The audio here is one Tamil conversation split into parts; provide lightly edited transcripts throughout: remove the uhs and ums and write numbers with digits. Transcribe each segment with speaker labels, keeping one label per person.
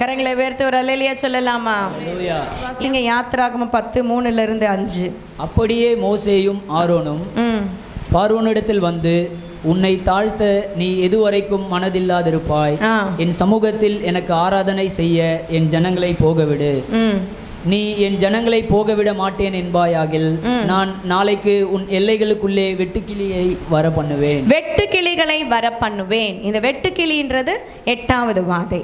Speaker 1: கரங்களை உயர்த்தி ஒரு அல்லேலூயா சொல்லலாமா? வாசிங்க யாத்திராகமம் 10:3-5.
Speaker 2: அப்படியே மோசேயும் ஆரோனும் பார்வோனிடத்தில் வந்து, உன்னை தாழ்த்த நீ எதுவரைக்கும் மனதில்லாதிருப்பாய்? என் சமூகத்தில் எனக்கு ஆராதனை செய்ய என் ஜனங்களை போகவிடு. நீ என் ஜனங்களை போகவிட மாட்டேன் என்பாயாகில், நான் நாளைக்கு உன் எல்லைகளுக்குள்ளே வெட்டுக்கிளியை வர பண்ணுவேன்.
Speaker 1: வெட்டுக்கிளிகளை வர பண்ணுவேன். இந்த வெட்டுக்கிளின்றது 8வது வாதை.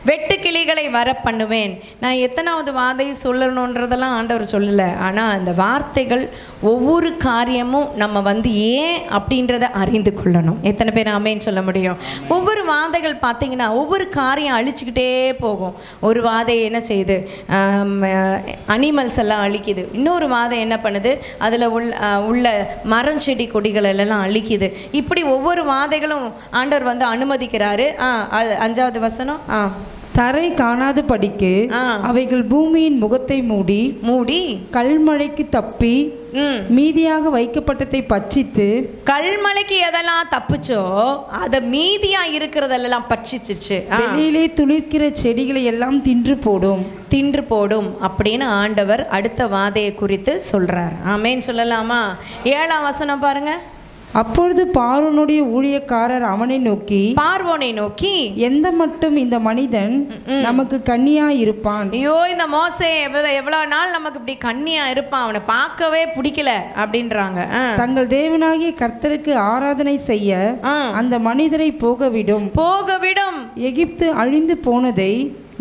Speaker 1: வெட்டுக்கிளிகளை வர பண்ணுவேன். நான் எத்தனாவது வாதை சொல்லணுன்றதெல்லாம் ஆண்டவர் சொல்லலை. ஆனால் அந்த வார்த்தைகள் ஒவ்வொரு காரியமும் நம்ம ஏன் அப்படின்றத அறிந்து கொள்ளணும். எத்தனை பேர் ஆமேன்னு சொல்ல முடியும்? ஒவ்வொரு வாதைகள் பார்த்தீங்கன்னா ஒவ்வொரு காரியம் அழிச்சுக்கிட்டே போகும். ஒரு வாதை என்ன செய்யுது? அனிமல்ஸ் எல்லாம் அழிக்குது. இன்னொரு வாதை என்ன பண்ணுது? அதில் உள்ள மரம் செடி கொடிகள் எல்லாம் அழிக்குது. இப்படி ஒவ்வொரு வாதைகளும் ஆண்டவர் அனுமதிக்கிறாரு. 5வது வசனம்,
Speaker 3: தரை காணாத படிக்கு அவைகள் பூமியின் முகத்தை மூடி கல்மழைக்கு தப்பி மீதியாக வைக்கப்பட்டதை பட்சித்து,
Speaker 1: கல்மழைக்கு எதெல்லாம் தப்புச்சோ அதை மீதியா இருக்கிறதெல்லாம் பட்சிச்சிருச்சு.
Speaker 3: வெளியிலே துளிர்க்கிற செடிகளை எல்லாம் தின்று போடும்
Speaker 1: அப்படின்னு ஆண்டவர் அடுத்த வாதையை குறித்து சொல்றார். ஆமேன்னு சொல்லலாமா? 7ஆம் வசனம் பாருங்க.
Speaker 3: அப்பொழுது பார்வோனுடைய ஊழியக்காரர் பார்வோனை நோக்கி எந்த மட்டும் இந்த மனிதன் நமக்கு கன்னியா இருப்பான்?
Speaker 1: ஐயோ, இந்த மோசே எவ்வளவு நாள் நமக்கு இப்படி கன்னியா இருப்பான், அவனை பார்க்கவே பிடிக்கல அப்படின்றாங்க.
Speaker 3: தங்கள் தேவனாகிய கர்த்தருக்கு ஆராதனை செய்ய அந்த மனிதரை போகவிடும். எகிப்து அழிந்து போனதை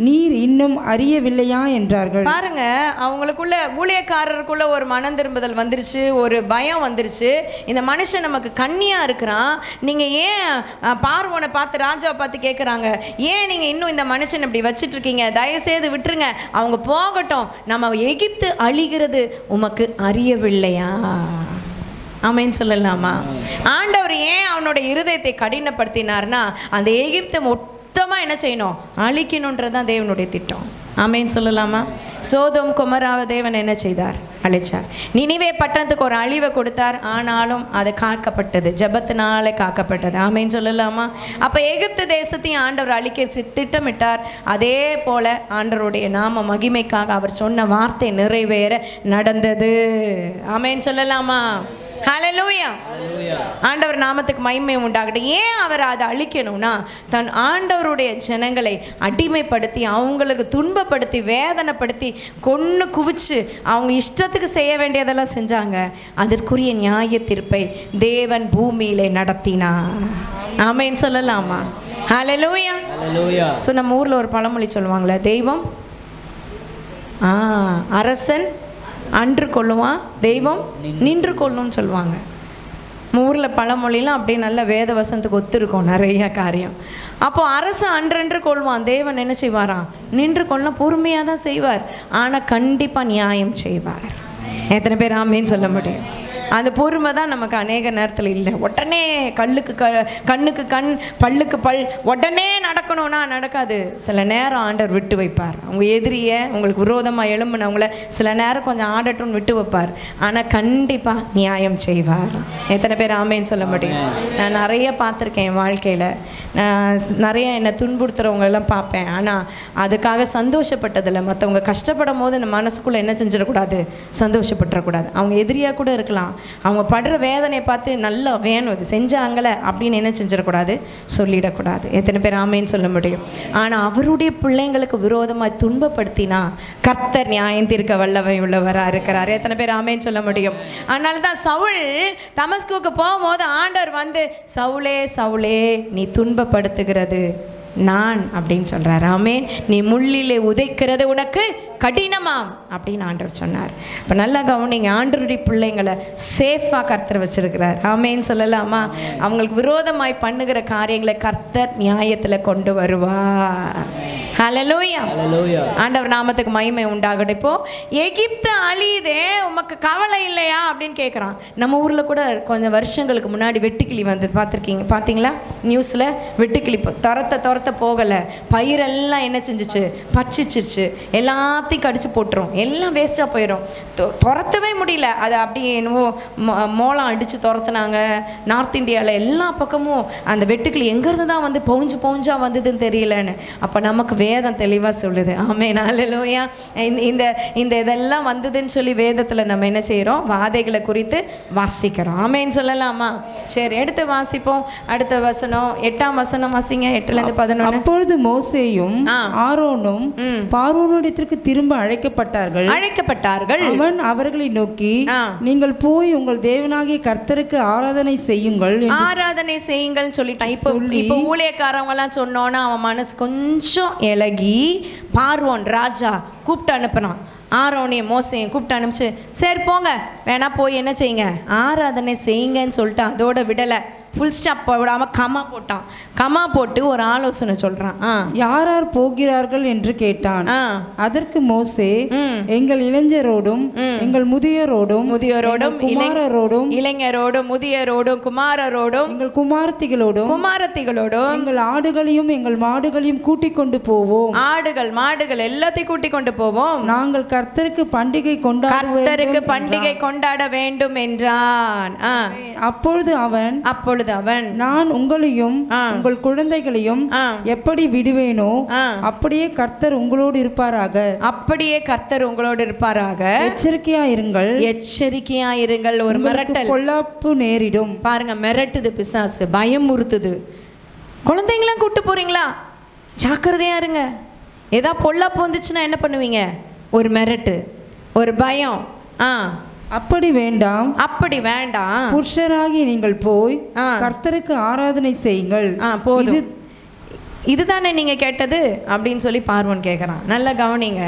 Speaker 3: நீர் இன்னும் அறியவில்லையா என்றார்கள்.
Speaker 1: பாருங்க, அவங்களுக்குள்ள ஊழியக்காரருக்குள்ள ஒரு மனம் திரும்புதல் வந்துருச்சு, ஒரு பயம் வந்துருச்சு. இந்த மனுஷன் நமக்கு கன்னியா இருக்கிறான், நீங்க ஏன் பார்வோனை பார்த்து ராஜாவை பார்த்து கேட்குறாங்க, ஏன் நீங்க இன்னும் இந்த மனுஷன் இப்படி வச்சுட்டு இருக்கீங்க? தயவுசெய்து விட்டுருங்க, அவங்க போகட்டும், நம்ம எகிப்து அழிகிறது உமக்கு அறியவில்லையா? ஆமேன்னு சொல்லலாமா? ஆண்டவர் ஏன் அவனோட இருதயத்தை கடினப்படுத்தினார்னா, அந்த எகிப்தை மொத்தமாக என்ன செய்யணும்? அழிக்கணுன்றது தான் தேவனுடைய திட்டம். ஆமேன்னு சொல்லலாமா? சோதோம் கொமராவை தேவன் என்ன செய்தார்? அழிச்சார். நினிவே பட்டணத்துக்கு ஒரு அழிவை கொடுத்தார், ஆனாலும் அது காக்கப்பட்டது, ஜெபத்தினாலே காக்கப்பட்டது. ஆமேன்னு சொல்லலாமா? அப்போ எகிப்து தேசத்தையும் ஆண்டவர் அழிக்க திட்டமிட்டார். அதே போல ஆண்டவருடைய நாம மகிமைக்காக அவர் சொன்ன வார்த்தை நிறைவேற நடந்தது. ஆமேன்னு சொல்லலாமா? ஹல்லேலூயா. ஆண்டவர் நாமத்துக்கு மகிமை உண்டாகட்டும். ஏன் அவர் அதை அழிக்கணும்னா, தன் ஆண்டவருடைய ஜனங்களை அடிமைப்படுத்தி, அவங்களுக்கு துன்பப்படுத்தி, வேதனைப்படுத்தி, கொன்று குவிச்சு, அவங்க இஷ்டத்துக்கு செய்ய வேண்டியதெல்லாம் செஞ்சாங்க. அதற்குரிய நியாய தீர்ப்பை தேவன் பூமியிலே நடத்தினார். ஆமேன்னு சொல்லலாமா? ஹல்லேலூயா. ஸோ நம்ம ஊரில் ஒரு பழமொழி சொல்லுவாங்களே, தெய்வம் அரசன் அன்று கொள்ளுவான், தெய்வம் நின்று கொள்ளும்னு சொல்லுவாங்க. ஊரில் பழமொழிலாம் அப்படியே நல்ல வேத வசனத்துக்கு ஒத்துருக்கோம் நிறைய காரியம். அப்போது அரசன் அன்றென்று கொள்வான், தேவன் என்ன செய்வாராம்? நின்று கொள்ளலாம், பொறுமையாக தான் செய்வார், ஆனால் கண்டிப்பாக நியாயம் செய்வார். எத்தனை பேர் ஆமேன்னு சொல்ல முடியும்? அந்த பொறுமை தான் நமக்கு அநேக நேரத்தில் இல்லை. உடனே கண்ணுக்கு கண், பல்லுக்கு பல், உடனே நடக்கணும்னா நடக்காது. சில நேரம் ஆண்டவர் விட்டு வைப்பார். அவங்க எதிரியை, உங்களுக்கு விரோதமாக எழும்பினவங்கள சில நேரம் கொஞ்சம் ஆடட்டும்னு விட்டு வைப்பார், ஆனால் கண்டிப்பாக நியாயம் செய்வார். எத்தனை பேர் ஆமேன்னு சொல்ல முடியும்? நான் நிறைய பார்த்துருக்கேன் என் வாழ்க்கையில். நான் நிறைய என்னை துன்புறுத்துறவங்களெல்லாம் பார்ப்பேன், ஆனால் அதுக்காக சந்தோஷப்பட்டதில்லை. மற்றவங்க கஷ்டப்படும் போது நம்ம மனசுக்குள்ளே என்ன செஞ்சிடக்கூடாது? சந்தோஷப்பட்டுறக்கூடாது. அவங்க எதிரியாக கூட இருக்கலாம், அவங்க படுற வேதனையை பார்த்து நல்லா வேணும் இது செஞ்சாங்கள அப்படின்னு என்ன செஞ்சிடக்கூடாது? சொல்லிடக்கூடாது. எத்தனை பேர் ஆமேன்னு சொல்ல முடியும்? ஆனால் அவருடைய பிள்ளைங்களுக்கு விரோதமாக துன்பப்படுத்தினா கர்த்தர் நியாயம் தீர்க்க வல்லமை உள்ளவராக இருக்கிறார். எத்தனை பேர் ஆமேன்னு சொல்ல முடியும்? அதனால தான் சவுல் தமஸ்குக்கு போகும்போது ஆண்டவர் சவுலே சவுலே நீ துன்பப்படுத்துகிறது நான் அப்படின்னு சொல்கிறார். ஆமேன். நீ முள்ளிலே உதைக்கிறது உனக்கு கடினமாம் அப்படின்னு ஆண்டவர் சொன்னார். இப்போ நல்லா கவனிங்க, ஆண்டவருடைய பிள்ளைங்களை சேஃபாக கர்த்தர் வச்சிருக்கிறார். ஆமேன்னு சொல்லலாமா? அவங்களுக்கு விரோதமாய் பண்ணுகிற காரியங்களை கர்த்தர் நியாயத்தில் கொண்டு வருவார். ஹல்லேலூயா. ஆண்டவர் நாமத்துக்கு மகிமை உண்டாகட்டும். இப்போ எகிப்து அழியுதே, உமக்கு கவலை இல்லையா அப்படின்னு கேட்குறான். நம்ம ஊரில் கூட கொஞ்சம் வருஷங்களுக்கு முன்னாடி வெட்டுக்கிளி வந்தது பார்த்தீங்களா? நியூஸில் வெட்டுக்கிளி துரத்த போகலை, பயிரெல்லாம் என்ன செஞ்சிச்சு? பச்சிச்சிருச்சு, எல்லாத்தையும் ஹாத்தி கடிச்சு போட்டுரும், எல்லாம் வேஸ்ட்டாக போயிடும். துரத்தவே முடியல. அது அப்படியே என்னவோ மோளம் அடித்து துரத்துனாங்க. நார்த் இந்தியாவில் எல்லா பக்கமும் அந்த வெட்டுக்கிளி எங்கேருந்து தான் வந்து பவுஞ்சா வந்ததுன்னு தெரியலன்னு. அப்போ நமக்கு வேதம் தெளிவாக சொல்லுது. ஆமென், ஹல்லேலூயா. இந்த இதெல்லாம் வந்ததுன்னு சொல்லி வேதத்தில் நம்ம என்ன செய்கிறோம்? வாதைகளை குறித்து வாசிக்கிறோம். ஆமென் சொல்லலாமா? சரி, எடுத்து வாசிப்போம். அடுத்த வசனம் 8ஆம் வசனம் வாசிங்க. 8லேருந்து 11.
Speaker 3: அப்பொழுது மோசேயும் ஆரோனும் பார்வோனிடத்திற்கு திரும்ப அழைக்கப்பட்டார்கள். அவன் அவர்களை நோக்கி, நீங்கள் போய் உங்கள் தேவனாகிய கர்த்தருக்கு ஆராதனை செய்யுங்கள்
Speaker 1: சொல்லிட்டான். இப்போ ஊழியக்காரவங்க எல்லாம் சொன்னோன்னா அவன் மனசு கொஞ்சம் இலகி பார்வோன் ராஜா கூப்பிட்டு அனுப்புனான். ஆரோனையும் மோசையும் கூப்பிட்டு அனுப்பிச்சு, சரி போங்க, வேணா போய் என்ன செய்யுங்க, ஆராதனை செய்யுங்கன்னு சொல்லிட்டு அதோட விடலை. ஃபுல் ஸ்டாப் விடாமல் கமா போட்டு ஒரு ஆலோசனை சொல்கிறான்.
Speaker 3: யார் யார் போகிறார்கள் என்று கேட்டான். அதற்கு மோசே, எங்கள் இளைஞரோடும் எங்கள் முதியோரோடும்
Speaker 1: முதியரோடும் குமாரரோடும்
Speaker 3: எங்கள் குமாரத்திகளோடும் எங்கள் ஆடுகளையும் எங்கள் மாடுகளையும் கூட்டிக் கொண்டு போவோம்.
Speaker 1: ஆடுகள் மாடுகள் எல்லாத்தையும் கூட்டிக் கொண்டு போவோம்.
Speaker 3: நாங்கள் கர்த்தருக்கு பண்டிகை
Speaker 1: கொண்டாட வேண்டும் என்றான்.
Speaker 3: அப்பொழுது அவன் நான் உங்களையும் உங்கள் குழந்தைகளையும் எப்படி விடுவேனோ அப்படியே கர்த்தர் உங்களோடு இருப்பாராக.
Speaker 1: எச்சரிக்கையாயிருங்கள். ஒரு மிரட்டல்,
Speaker 3: பொல்லாப்பு நேரிடும்.
Speaker 1: பாருங்க, மிரட்டுது பிசாசு, பயமுறுத்துது. குழந்தைங்களாம் கூட்டு போறீங்களா, ஜாக்கிரதையா இருங்க. ஏதா பொல்லாப்பு வந்துச்சுன்னா என்ன பண்ணுவீங்க? ஒரு மிரட்டு, ஒரு பயம்.
Speaker 3: அப்படி வேண்டாம் புருஷராகி நீங்கள் போய் கர்த்தருக்கு ஆராதனை செய்யுங்கள்.
Speaker 1: இதுதானே நீங்க கேட்டது அப்படின்னு சொல்லி பார்வோன் கேட்குறான். நல்லா கவனிங்க.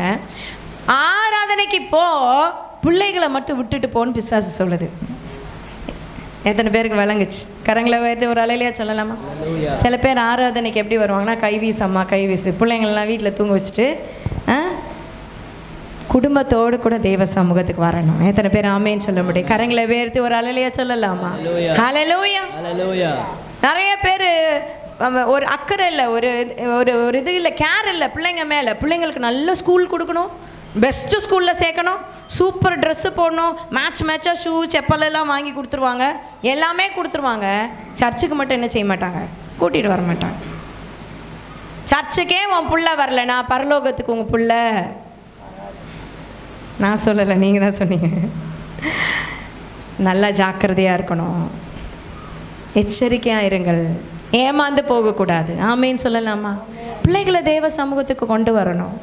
Speaker 1: ஆராதனைக்கு போ, பிள்ளைகளை மட்டும் விட்டுட்டு போன்னு பிசாசு சொல்லுது. எத்தனை பேருக்கு விளங்குச்சு? கரங்களை உயர்த்தி ஒரு அலையிலையா சொல்லலாமா? சில பேர் ஆராதனைக்கு எப்படி வருவாங்கன்னா, கைவீசு பிள்ளைங்களெல்லாம் வீட்டில் தூங்க வச்சுட்டு குடும்பத்தோடு கூட தேவ சமூகத்துக்கு வரணும். எத்தனை பேர் ஆமேன்னு சொல்ல முடியும்? கரங்களை உயர்த்தி ஒரு அலையிலையா சொல்லலாமா? ஹல்லேலூயா. நிறைய பேர் ஒரு அக்கறை இல்லை, ஒரு இது இல்லை, கேர் இல்லை பிள்ளைங்க மேலே. பிள்ளைங்களுக்கு நல்ல ஸ்கூல் கொடுக்கணும், பெஸ்ட்டு ஸ்கூலில் சேர்க்கணும், சூப்பர் ட்ரெஸ்ஸு போடணும், மேட்சாக ஷூ செப்பலெல்லாம் வாங்கி கொடுத்துருவாங்க, எல்லாமே கொடுத்துருவாங்க. சர்ச்சுக்கு மட்டும் என்ன செய்ய மாட்டாங்க? கூட்டிகிட்டு வர மாட்டாங்க. சர்ச்சுக்கே உன் புள்ள வரலனா பரலோகத்துக்கு உங்கள் புள்ள. நான் சொல்லலை, நீங்கள் தான் சொன்னீங்க. நல்லா ஜாக்கிரதையாக இருக்கணும், எச்சரிக்கையாக இருங்கள், ஏமாந்து போகக்கூடாது. ஆமேன்னு சொல்லலாமா? பிள்ளைகளை தேவ சமூகத்துக்கு கொண்டு வரணும்.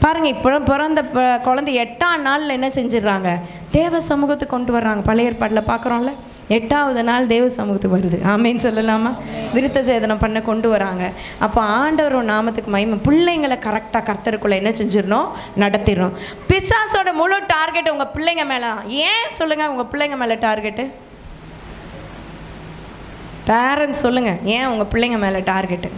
Speaker 1: பாருங்கள், இப்போ பிறந்த குழந்தை 8ஆம் நாளில் என்ன செஞ்சிடறாங்க? தேவ சமூகத்துக்கு கொண்டு வர்றாங்க. பழைய ஏற்பாட்டில் பார்க்குறோம்ல, 8ஆவது நாள் தேவ சமூகத்துக்கு வருது. ஆமேன்னு சொல்லலாமா? விருத்த சேதனம் பண்ண கொண்டு வராங்க. அப்போ ஆண்டவர் நாமத்துக்கு மகிமை. பிள்ளைங்களை கரெக்டாக கர்த்தருக்குள்ளே என்ன செஞ்சிடணும்? நடத்திடணும். பிசாசோட முழு டார்கெட் உங்கள் பிள்ளைங்க மேலே தான். ஏன் சொல்லுங்கள், உங்கள் பிள்ளைங்க மேலே டார்கெட்டு? பேரண்ட்ஸ் சொல்லுங்கள், ஏன் உங்கள் பிள்ளைங்க மேலே டார்கெட்டு?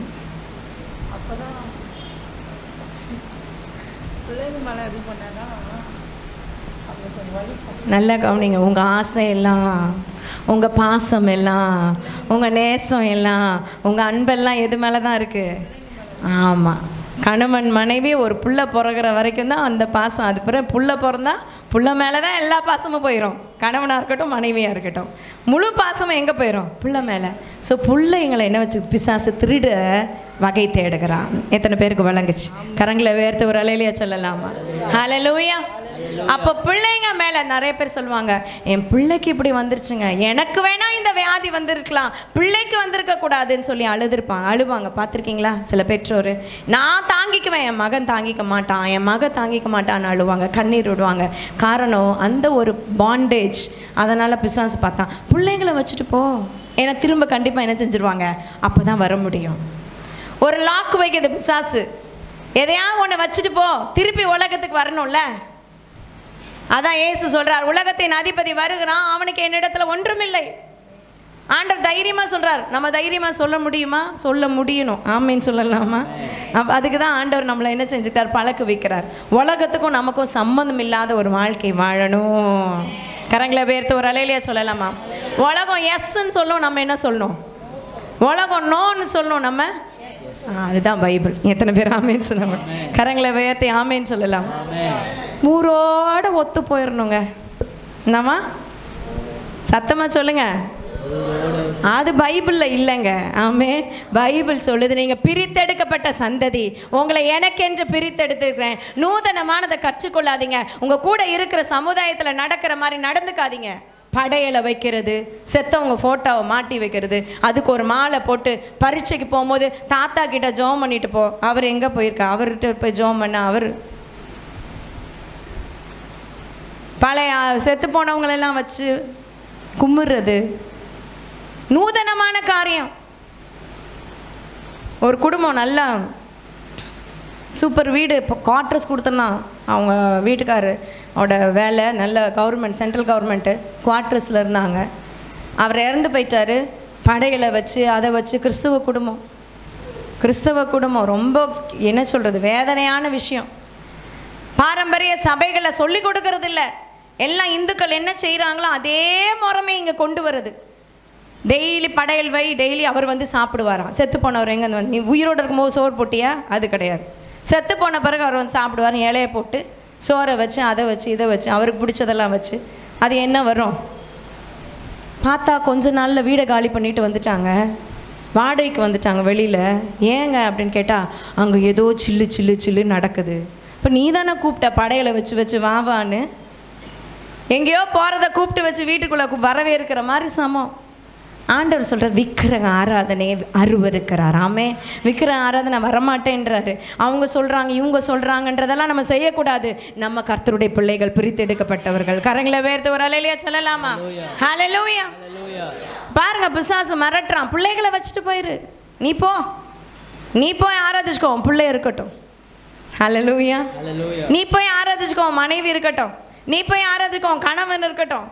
Speaker 1: நல்லா கவனிங்க. உங்கள் ஆசை எல்லாம், உங்கள் பாசம் எல்லாம், உங்கள் நேசம் எல்லாம், உங்கள் அன்பெல்லாம் எது மேலே தான் இருக்குது? ஆமாம், கணவன் மனைவி ஒரு புள்ள பிறகுற வரைக்கும் தான் அந்த பாசம். அது பிறகு புள்ள பிறந்தா புள்ள மேலே தான் எல்லா பாசமும் போயிடும். கணவனாக இருக்கட்டும் மனைவியாக இருக்கட்டும், முழு பாசமும் எங்கே போயிடும்? புள்ள மேலே. ஸோ பிள்ளைங்களை என்ன வச்சு பிசாசு திருட வகை தேடுகிறான். எத்தனை பேருக்கு விளங்குச்சு? கரங்களை உயர்த்து ஒரு அலையிலையா சொல்லலாமா? ஹல்லேலூயா. அப்போ பிள்ளைங்க மேலே நிறைய பேர் சொல்லுவாங்க, என் பிள்ளைக்கு இப்படி வந்துருச்சுங்க, எனக்கு வேணா இந்த வியாதி வந்திருக்கலாம், பிள்ளைக்கு வந்திருக்க கூடாதுன்னு சொல்லி அழுவாங்க. பார்த்துருக்கீங்களா? சில பெற்றோர், நான் தாங்கிக்குவேன், என் மகன் தாங்கிக்க மாட்டான், என் மகன் தாங்கிக்க மாட்டான்னு அழுவாங்க, கண்ணீர் விடுவாங்க. காரணம் அந்த ஒரு பாண்டேஜ். அதனால் பிசாசு பார்த்தான், பிள்ளைங்களை வச்சுட்டு போ, ஏன்னா திரும்ப கண்டிப்பாக என்ன செஞ்சுருவாங்க? அப்போ தான் வர முடியும். ஒரு லாக் வைக்கிறது பிசாசு. எதையாவது ஒன்று வச்சுட்டு போ, திருப்பி உலகத்துக்கு வரணும்ல. அதான் இயேசு சொல்றார், உலகத்தின் அதிபதி வருகிறான், அவனுக்கு என்னிடத்துல ஒன்றுமில்லை. ஆண்டவர் தைரியமா சொல்றார். நம்ம தைரியமா சொல்ல முடியுமா? சொல்ல முடியணும். ஆமேன்னு சொல்லலாமா? அதுக்கு தான் ஆண்டவர் நம்மளை என்ன செஞ்சுக்கிறார்? பழக்க வைக்கிறார். உலகத்துக்கும் நமக்கும் சம்பந்தம் இல்லாத ஒரு வாழ்க்கை வாழணும். கரங்களை உயர்த்து ஒரு அலையிலையா சொல்லலாமா? உலகம் எஸ்ன்னு சொல்லும், நம்ம என்ன சொல்லணும்? உலகம் நோன்னு சொல்லணும், நம்ம அதுதான் பைபிள். எத்தனை பேர் ஆமேன்னு சொல்லுவாங்க? கரங்களை உயர்த்தி ஆமேன்னு சொல்லலாம். ஊரோட ஒத்து போயிடணுங்க. என்னம்மா சத்தமாக சொல்லுங்க. அது பைபிளில் இல்லைங்க. ஆமே, பைபிள் சொல்லுது நீங்கள் பிரித்தெடுக்கப்பட்ட சந்ததி, உங்களை எனக்கென்று பிரித்தெடுத்துக்கிறேன். நூதனமானதை கற்றுக்கொள்ளாதீங்க. உங்கள் கூட இருக்கிற சமுதாயத்தில் நடக்கிற மாதிரி நடந்துக்காதீங்க. படையலை வைக்கிறது, செத்தவங்க ஃபோட்டோவை மாட்டி வைக்கிறது, அதுக்கு ஒரு மாலை போட்டு பரீட்சைக்கு போகும்போது தாத்தா கிட்ட ஜோம் பண்ணிட்டு போ. அவர் எங்கே போயிருக்கா? அவர்கிட்ட போய் ஜோம் பண்ண அவர் பழைய செத்து போனவங்களெல்லாம் வச்சு கும்பிட்றது நூதனமான காரியம். ஒரு குடும்பம் நல்லா சூப்பர் வீடு, இப்போ குவார்ட்டர்ஸ் கொடுத்தோன்னா அவங்க வீட்டுக்காரோட வேலை நல்ல கவர்மெண்ட், சென்ட்ரல் கவர்மெண்ட்டு குவார்ட்டர்ஸில் இருந்தாங்க. அவர் இறந்து போயிட்டார். படைகளை வச்சு அதை வச்சு கிறிஸ்தவ குடும்பம் ரொம்ப என்ன சொல்கிறது, வேதனையான விஷயம். பாரம்பரிய சபைகளை சொல்லி கொடுக்கறது இல்லை. எல்லாம் இந்துக்கள் என்ன செய்கிறாங்களோ அதே முறைமை இங்கே கொண்டு வருது. டெய்லி படையல் வை, டெய்லி அவர் வந்து சாப்பிடுவாராம். செத்து போனவர் எங்கே வந்து, நீ உயிரோடு இருக்கும்போது சோறு போட்டியா? அது கிடையாது. செத்து போன பிறகு அவர் வந்து சாப்பிடுவார். இலையை போட்டு சோறை வச்சு அதை வச்சு இதை வச்சு அவருக்கு பிடிச்சதெல்லாம் வச்சு அது என்ன வரும்? பார்த்தா கொஞ்ச நாளில் வீடை காலி பண்ணிட்டு வந்துட்டாங்க, வாடகைக்கு வந்துட்டாங்க வெளியில். ஏங்க அப்படின்னு கேட்டால் அங்கே ஏதோ சில்லு நடக்குது. இப்போ நீ தானே கூப்பிட்ட படையலை வச்சு வாவான்னு. எங்கேயோ போகிறத கூப்பிட்டு வச்சு வீட்டுக்குள்ளே வரவே இருக்கிற மாதிரி சமம். ஆண்டவர் சொல்கிறார், விக்கிரக ஆராதனையை அருவருக்கிறார். ஆமே, விக்கிரக ஆராதனை வரமாட்டேன்றாரு. அவங்க சொல்கிறாங்க இவங்க சொல்கிறாங்கன்றதெல்லாம் நம்ம செய்யக்கூடாது. நம்ம கர்த்தருடைய பிள்ளைகள், பிரித்தெடுக்கப்பட்டவர்கள். கரங்களை வேர்த்து ஒரு அல்லேலூயா சொல்லலாமா? ஹல்லேலூயா. பாருங்க, பிசாசு மிரட்டுறான், பிள்ளைகளை வச்சுட்டு போயிரு, நீ போய் ஆராதிச்சுக்கோ, பிள்ளை இருக்கட்டும். ஹல்லேலூயா. நீ போய் ஆராதிச்சுக்கோ, மனைவி இருக்கட்டும். நீ போய் ஆராதிச்சுக்கோ, கணவன் இருக்கட்டும்.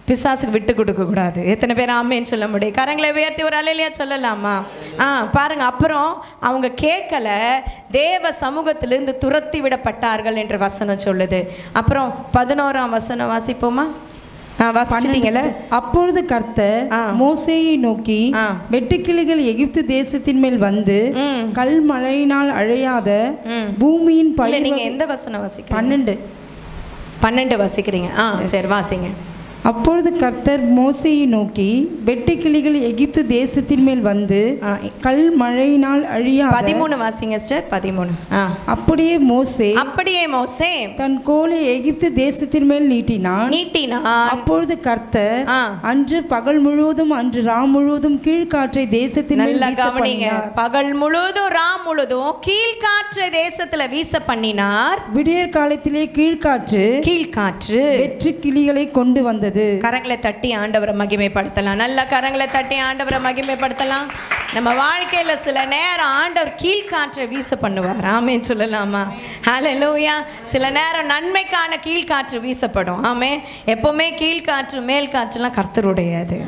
Speaker 1: பிசாசுக்கு விட்டு கொடுக்க கூடாது. எத்தனை பேர் ஆமேன்னு சொல்ல முடியும்? கரங்களை உயர்த்தி ஒரு அல்லேலூயா சொல்லலாமா? பாருங்க, அப்புறம் அவங்க கேட்கல, தேவ சமூகத்திலிருந்து துரத்தி விடப்பட்டார்கள் என்று வசனம் சொல்லுது. அப்புறம் 11ஆம் வசனம் வாசிப்போமா? வாசிச்சிட்டீங்களா?
Speaker 3: அப்பொழுது கர்த்தர் மோசேயை நோக்கி, வெட்டுக்கிளிகள் எகிப்து தேசத்தின் மேல் வந்து கல்மழையினால் அழியாத பூமியின் பயிர்.
Speaker 1: நீங்க எந்த வசனம் வாசிக்கிறீங்க? 12 வாசிக்கிறீங்க. சரி, வாசிங்க.
Speaker 3: அப்பொழுது கர்த்தர் மோசேயை நோக்கி, வெட்டுக்கிளிகள் எகிப்து தேசத்தின் மேல் வந்து கல்மழையினால் அழியாத.
Speaker 1: 13 வாசிங்க சிஸ்டர். 13.
Speaker 3: அப்படியே மோசே தன் கோலை எகிப்து தேசத்தின் மேல் நீட்டினான். அப்பொழுது கர்த்தர் அன்று பகல் முழுவதும் அன்று ரா முழுவதும் கீழ்காற்றை தேசத்தின் மேல் வீச பண்ணினார்.
Speaker 1: பகல் முழுவதும் ரா முழுவதும் கீழ்காற்றை தேசத்துல வீச பண்ணினார்.
Speaker 3: விடியற் காலத்திலே கீழ்காற்று வெற்று கிளிகளை கொண்டு வந்தது.
Speaker 1: கரங்களை தட்டி ஆண்டவரை மகிமைப்படுத்தலாம். நல்ல கரங்களை தட்டி ஆண்டவரை மகிமைப்படுத்தலாம். நம்ம வாழ்க்கையில சில நேரம் ஆண்டவர் கீழ்காற்றை வீச பண்ணுவார். ஆமேன்னு சொல்லலாமா? ஹல்லேலூயா. சில நேரம் நன்மைக்கான கீழ்காற்று வீசப்படும். ஆமேன். எப்பவுமே கீழ்காற்று மேல் காற்றுலாம் கர்த்தருடையது.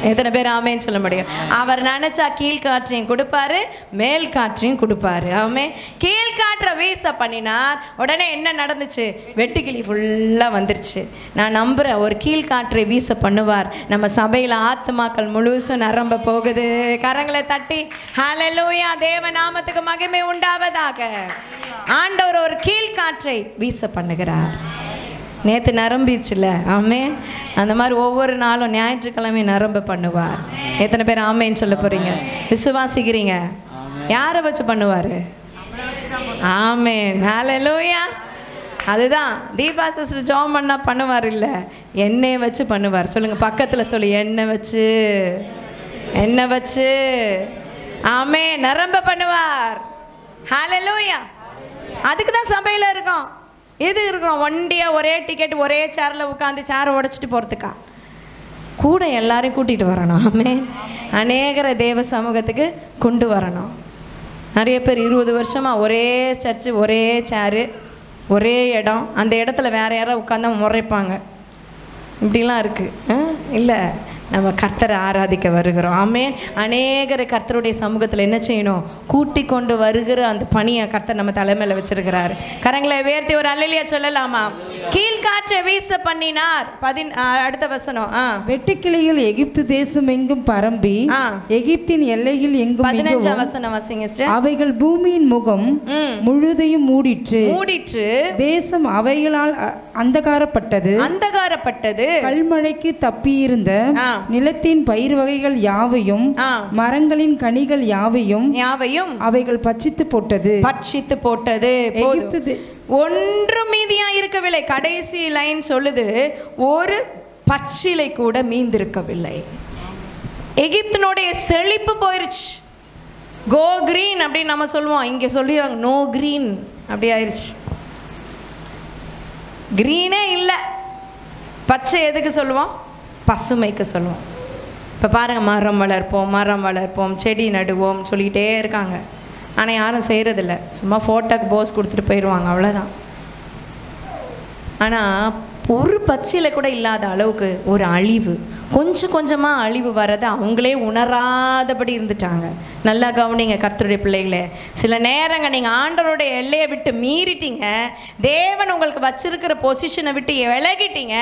Speaker 1: எத்தனை பேர் ஆமேன்னு சொல்ல முடியும்? அவர் நினைச்சா கீழ்காற்றையும் கொடுப்பாரு, மேல் காற்றையும் கொடுப்பாரு. ஆமே, கீழ்காற்றை வீச பண்ணினார். உடனே என்ன நடந்துச்சு? வெட்டுக்கிளி ஃபுல்லாக வந்துருச்சு. நான் நம்புகிறேன், ஒரு கீழ்காற்றை வீச பண்ணுவார். நம்ம சபையில் ஆத்துமாக்கள் முழுசும் நிரம்ப போகுது. கரங்களை தட்டி ஹல்லேலூயா, தேவ நாமத்துக்கு மகிமை உண்டாவதாக. ஆண்டவர் ஒரு கீழ்காற்றை வீச பண்ணுகிறார். நேற்று நரம்பிச்சுல, ஆமேன். அந்த மாதிரி ஒவ்வொரு நாளும் ஞாயிற்றுக்கிழமை நரம்ப பண்ணுவார். எத்தனை பேர் ஆமேன்னு சொல்ல போறீங்க? விசுவாசிக்கிறீங்க? யாரை வச்சு பண்ணுவார்? ஆமேன். ஹல்லேலூயா. அதுதான் தீபா சிஸ்டர் ஜெபம் பண்ணா பண்ணுவார் இல்லை, எண்ணெய் வச்சு பண்ணுவார். சொல்லுங்க, பக்கத்தில் சொல்லு, எண்ணெய் வச்சு ஆமேன், நரம்ப பண்ணுவார். ஹல்லேலூயா. அதுக்கு தான் சபையில் இருக்கோம். எது இருக்கிறோம்? வண்டியாக ஒரே டிக்கெட், ஒரே சேரில் உட்காந்து சேரை உடைச்சிட்டு போகிறதுக்கா? கூட எல்லாரையும் கூட்டிகிட்டு வரணும். ஆமேன். அநேகரை தேவ சமூகத்துக்கு கொண்டு வரணும். நிறைய பேர் 20 வருஷமாக ஒரே சர்ச்சு, ஒரே சேரு, ஒரே இடம், அந்த இடத்துல வேறு யாராவது உட்காந்து முறைப்பாங்க. இப்படிலாம் இருக்குது. இல்லை, நம்ம கர்த்தரை ஆராதிக்க வருகிறோம். ஆமேன். அநேகரை கர்த்தருடைய சமூகத்தில் என்ன செய்யணும்? கூட்டி கொண்டு வருகிற அந்த பணியை கர்த்தர் நம்ம தலைமையில் வச்சிருக்கிறாரு. கரங்களை உயர்த்தி ஒரு அல்லேலூயா சொல்லலாமா? கீழ்காற்றை வீச பண்ணினார். அடுத்த வசனம்.
Speaker 3: வெட்டுக்கிளிகள் எகிப்து தேசம் எங்கும் பரம்பி எகிப்தின் எல்லையில் எங்கும்
Speaker 1: 15ஆம் வசனம் வாசிங்க சிஸ்டர்.
Speaker 3: அவைகள் பூமியின் முகம் முழுதையும் மூடிற்று. தேசம் அவைகளால் அந்தகாரப்பட்டது. கல்மழைக்கு தப்பியிருந்த நிலத்தின் பயிர் வகைகள் யாவையும் மரங்களின் கனிகள் யாவையும் அவைகள் பட்சித்து போட்டது.
Speaker 1: ஒன்று மீதியா இருக்கவில்லை. கடைசி லைன் சொல்லுது, ஒரு பச்சிலை கூட மீந்திருக்கவில்லை. எகிப்தினுடைய செழிப்பு போயிருச்சு. கோ கிரீன் அப்படின்னு நம்ம சொல்லுவோம், இங்க சொல்லிடுறாங்க நோ கிரீன் அப்படி ஆயிடுச்சு. கிரீனே இல்லை. பச்சை எதுக்கு சொல்லுவோம்? பசுமைக்கு சொல்லுவோம். இப்போ பாருங்கள், மரம் வளர்ப்போம் செடி நடுவோம் சொல்லிக்கிட்டே இருக்காங்க. ஆனால் யாரும் செய்கிறதில்ல. சும்மா ஃபோட்டோக்கு போஸ் கொடுத்துட்டு போயிடுவாங்க, அவ்வளோதான். ஆனால் ஒரு பச்சையில் கூட இல்லாத அளவுக்கு ஒரு அழிவு, கொஞ்சம் கொஞ்சமாக அழிவு வர்றதை அவங்களே உணராதபடி இருந்துட்டாங்க. நல்லா கவனிங்க கர்த்தருடைய பிள்ளைகளே. சில நேரங்கள் நீங்கள் ஆண்டவருடைய எல்லையை விட்டு மீறிட்டீங்க. தேவன் உங்களுக்கு வச்சிருக்கிற பொசிஷனை விட்டு விலகிட்டீங்க.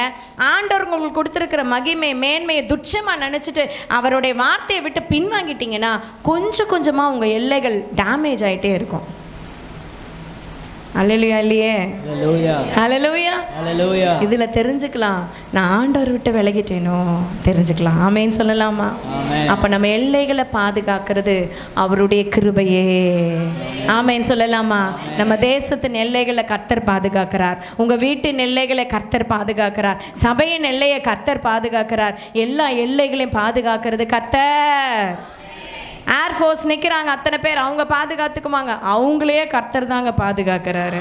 Speaker 1: ஆண்டவர் உங்களுக்கு கொடுத்துருக்கிற மகிமை மேன்மையை துச்சமாக நினச்சிட்டு அவருடைய வார்த்தையை விட்டு பின்வாங்கிட்டீங்கன்னா கொஞ்சம் கொஞ்சமாக உங்கள் எல்லைகள் டேமேஜ் ஆகிட்டே இருக்கும். அல்லேலூயா இல்லையே? அல்லேலூயா. இதுல தெரிஞ்சுக்கலாம், நான் ஆண்டவர் விட்டு விலகிட்டேனோ தெரிஞ்சுக்கலாம். ஆமேன்னு சொல்லலாமா? அப்ப நம்ம எல்லைகளை பாதுகாக்கிறது அவருடைய கிருபையே. ஆமேன்னு சொல்லலாமா? நம்ம தேசத்தின் எல்லைகளை கர்த்தர் பாதுகாக்கிறார். உங்க வீட்டின் எல்லைகளை கர்த்தர் பாதுகாக்கிறார். சபையின் எல்லையை கர்த்தர் பாதுகாக்கிறார். எல்லா எல்லைகளையும் பாதுகாக்கிறது கர்த்தர். ஏர்ஃபோர்ஸ் நிற்கிறாங்க அத்தனை பேர், அவங்க பாதுகாத்துக்குவாங்க. அவங்களே கர்த்தர் தாங்க பாதுகாக்கிறாரு.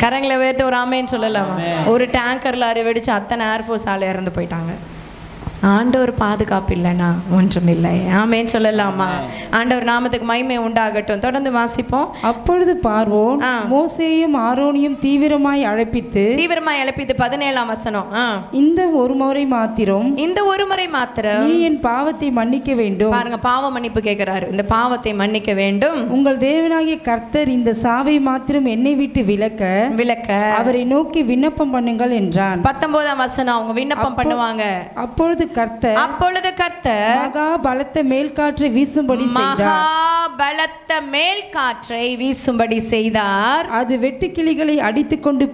Speaker 1: கரங்களை உயர்த்து ஒரு ஆமேன்னு சொல்லலாமா? ஒரு டேங்கர் லாரி வெடிச்சு அத்தனை ஏர்ஃபோர்ஸ் ஆள் இறந்து போயிட்டாங்க. ஆண்டவர் பாதுகாப்பு இல்லைன்னா ஒன்றும் இல்லை. ஆமேன்னு சொல்லலாமா? ஆண்டவர் நாமத்துக்கு மகிமை உண்டாகட்டும். தொடர்ந்து வாசிப்போம்.
Speaker 3: அப்பொழுது பார்வோன் மோசேயும் ஆரோனையும் தீவிரமாய் அழைப்பித்து
Speaker 1: 17ஆம் வசனம்.
Speaker 3: இந்த ஒரு முறை மாத்திரம் நீ என் பாவத்தை மன்னிக்க வேண்டும்.
Speaker 1: பாருங்க, பாவ மன்னிப்பு கேட்கிறாரு. இந்த பாவத்தை மன்னிக்க வேண்டும்.
Speaker 3: உங்கள் தேவனாகிய கர்த்தர் இந்த சாவை மாத்திரம் என்னை விட்டு விலக்க அவரை நோக்கி விண்ணப்பம் பண்ணுங்கள் என்றான்.
Speaker 1: 19ஆம் வசனம். அவங்க விண்ணப்பம் பண்ணுவாங்க.
Speaker 3: அப்பொழுது கர்த்தர் மகா பலத்த மேல்காற்றை வீசும்படி செய்தார். அது வெட்டுக்கிளிகளை அடித்துக்கொண்டு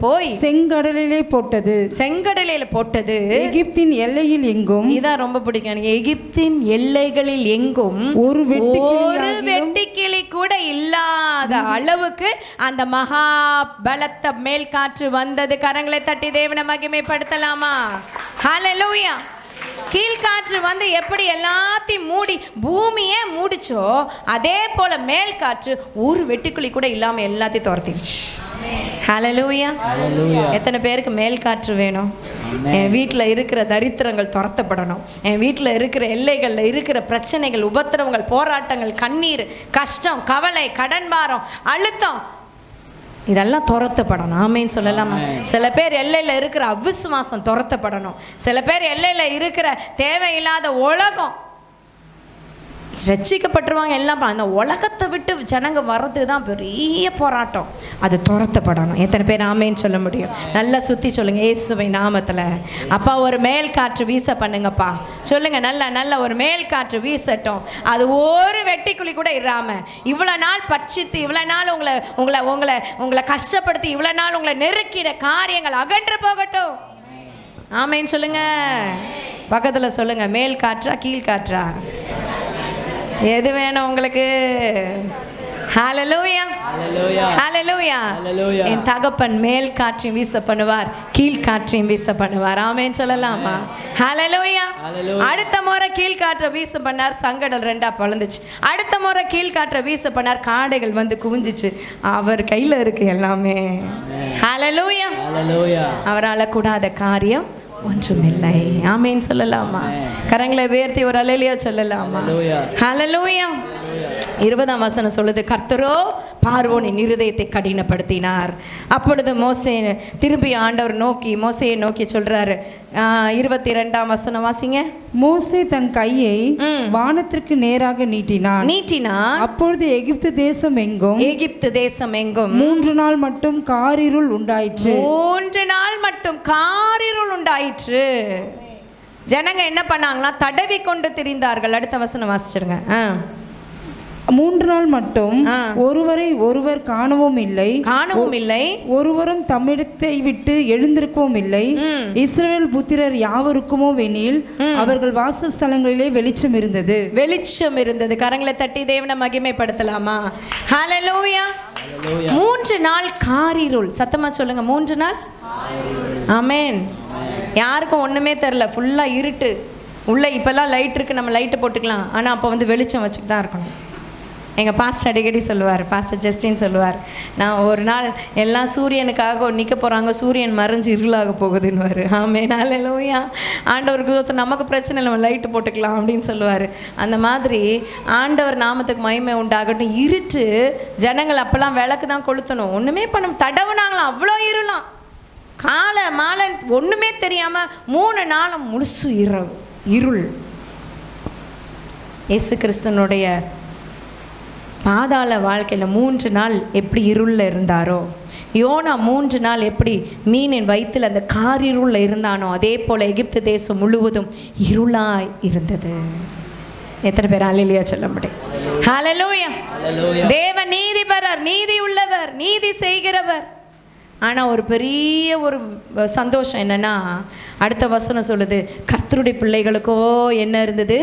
Speaker 3: போய் செங்கடலிலே போட்டது. எகிப்தின் எல்லையில் எங்கும்,
Speaker 1: இதான் ரொம்ப பிடிக்கும், எகிப்தின் எல்லைகளில் எங்கும் ஒரு வெட்டுக்கிளி கூட இல்லாத அளவுக்கு அந்த மகா பலத்த மேல்காற்று வந்தது. கரங்களை தட்டி தேவனை மகிமைப்படுத்தலாமா? ஹல்லேலூயா. கீழ்காற்று வந்து எப்படி எல்லாத்தையும் மூடி பூமியே மூடிச்சோ, அதே போல மேல் காற்று ஒரு வெட்டுக்குழி கூட இல்லாம எல்லாத்தையும் துரத்திடுச்சு. ஹல்லேலூயா. எத்தனை பேருக்கு மேல் காற்று வேணும்? என் வீட்டில் இருக்கிற தரித்திரங்கள் துரத்தப்படணும். என் வீட்டில் இருக்கிற எல்லைகளில் இருக்கிற பிரச்சனைகள், உபத்திரவங்கள், போராட்டங்கள், கண்ணீர், கஷ்டம், கவலை, கடன் பாரம், அழுத்தம், இதெல்லாம் துரத்தப்படணும். ஆமேன்னு சொல்லலாமா? சில பேர் எல்லையில் இருக்கிற அவிசுவாசம் துரத்தப்படணும். சில பேர் எல்லையில் இருக்கிற தேவையில்லாத உலகம் ரட்சிக்கப்பட்டுருவாங்க எல்லாம். அந்த உலகத்தை விட்டு ஜனங்க வர்றது தான் பெரிய போராட்டம். அது துரத்தப்படணும். எத்தனை பேர் ஆமேன்னு சொல்ல முடியும்? நல்லா சுற்றி சொல்லுங்கள், இயேசுவை நாமத்தில். அப்பா, ஒரு மேல் காற்று வீச பண்ணுங்கப்பா. சொல்லுங்கள், நல்ல ஒரு மேல் காற்று வீசட்டும். அது ஒரு வெட்டிக்குழி கூட இராமல், இவ்வளோ நாள் பட்சித்து, இவ்வளோ நாள் உங்களை கஷ்டப்படுத்தி, இவ்வளோ நாள் உங்களை நெருக்கிற காரியங்கள் அகன்று போகட்டும். ஆமேன்னு சொல்லுங்க. பக்கத்தில் சொல்லுங்க, மேல் காற்றா கீழ் காற்றா? எது வேணும் உங்களுக்கு? ஹல்லேலூயா. ஹல்லேலூயா. என் தகப்பன் மேல் காற்றையும் வீச பண்ணுவார், கீழ் காற்றையும் வீச பண்ணுவார். ஆமேன்னு சொல்லலாமா? ஹல்லேலூயா. அடுத்த முறை கீழ் காற்றை வீச பண்ணார், சங்கடல் 2ஆ பழந்துச்சு. அடுத்த முறை கீழ் காற்றை வீச பண்ணார், காடைகள் வந்து குவிஞ்சிச்சு. அவர் கையில் இருக்கு எல்லாமே. ஹல்லேலூயா. அவரால் கூடாத காரியம் ஒன்றுமில்லை. ஆமேன்னு சொல்லலாமா? கரங்களை உயர்த்தி ஒரு அல்லேலூயா சொல்லலாமா? ஹல்லேலூயா. 20ஆம் வசனம் சொல்லுது, கர்த்தரோ பார்வோனின் இருதயத்தை கடினப்படுத்தினார். அப்பொழுது மோசே திரும்பி ஆண்டவர் நோக்கி மோசையை நோக்கி சொல்றாரு. 22ஆம் வசனம் வாசிங்க.
Speaker 3: மோசே தன் கையை வானத்திற்கு நேராக நீட்டினான்.
Speaker 1: அப்பொழுது
Speaker 3: எகிப்து தேசம் எங்கும் 3 நாள் மட்டும் காரிருள் உண்டாயிற்று.
Speaker 1: 3 நாள் மட்டும் காரிருள் உண்டாயிற்று. ஜனங்க என்ன பண்ணாங்களா? தடவி கொண்டு திரிந்தார்கள். அடுத்த வசனம் வாசிச்சிருங்க.
Speaker 3: 3 நாள் மட்டும் ஒருவரை ஒருவர் காணவும் இல்லை, ஒருவரும் தம்மிடத்தை விட்டு எழுந்திருக்கவும் இல்லை. இஸ்ரவேல் புத்திரர் யாவருக்குமோ வெனில் அவர்கள் வாசஸ்தலங்களிலே வெளிச்சம் இருந்தது.
Speaker 1: கரங்களை தட்டி தேவனை மகிமைப்படுத்தலாமா? ஹல்லேலூயா. 3 நாள் காரிருள். சத்தமா சொல்லுங்க, 3 நாள். ஆமென். யாருக்கும் ஒண்ணுமே தெரியல, ஃபுல்லா இருட்டு. உள்ள இப்பெல்லாம் லைட் இருக்கு, நம்ம லைட்டு போட்டுக்கலாம். ஆனா அப்போ வந்து வெளிச்சம் வச்சுட்டு தான் இருக்கணும். எங்கள் பாஸ்டர் அடிக்கடி சொல்லுவார், பாஸ்டர் ஜஸ்டின் சொல்லுவார், நான் ஒரு நாள் எல்லாம் சூரியனுக்காக நிற்க போகிறாங்க, சூரியன் மறைஞ்சு இருளாக போகுதுன்னு. ஆமென். ஹல்லேலூயா. ஆண்டவருக்கு நமக்கு பிரச்சனை இல்லை, நம்ம லைட்டு போட்டுக்கலாம் அப்படின்னு சொல்லுவார். அந்த மாதிரி ஆண்டவர் நாமத்துக்கு மகிமை உண்டாகட்டும். இருட்டு ஜனங்கள் அப்போல்லாம் விளக்கு தான் கொளுத்தணும், ஒன்றுமே பண்ண தடவுனாங்களாம், அவ்வளோ இருளாம். காலை மாலை ஒன்றுமே தெரியாமல் 3 நாளும் முழுசு இருள். இயேசு கிறிஸ்தனுடைய பாதாள வாழ்க்கையில் 3 நாள் எப்படி இருளில் இருந்தாரோ, யோனா 3 நாள் எப்படி மீனின் வயிற்றில் அந்த காரிருளில் இருந்தானோ, அதே போல் எகிப்து தேசம் முழுவதும் இருளாய் இருந்தது. எத்தனை பேர் ஹல்லேலூயா சொல்ல முடியும்? ஹல்லேலூயா. தேவன் நீதிபரர், நீதி உள்ளவர், நீதி செய்கிறவர். ஆனால் ஒரு பெரிய ஒரு சந்தோஷம் என்னென்னா, அடுத்த வசனம் சொல்லுது, கர்த்தருடைய பிள்ளைகளுக்கோ என்ன இருந்தது?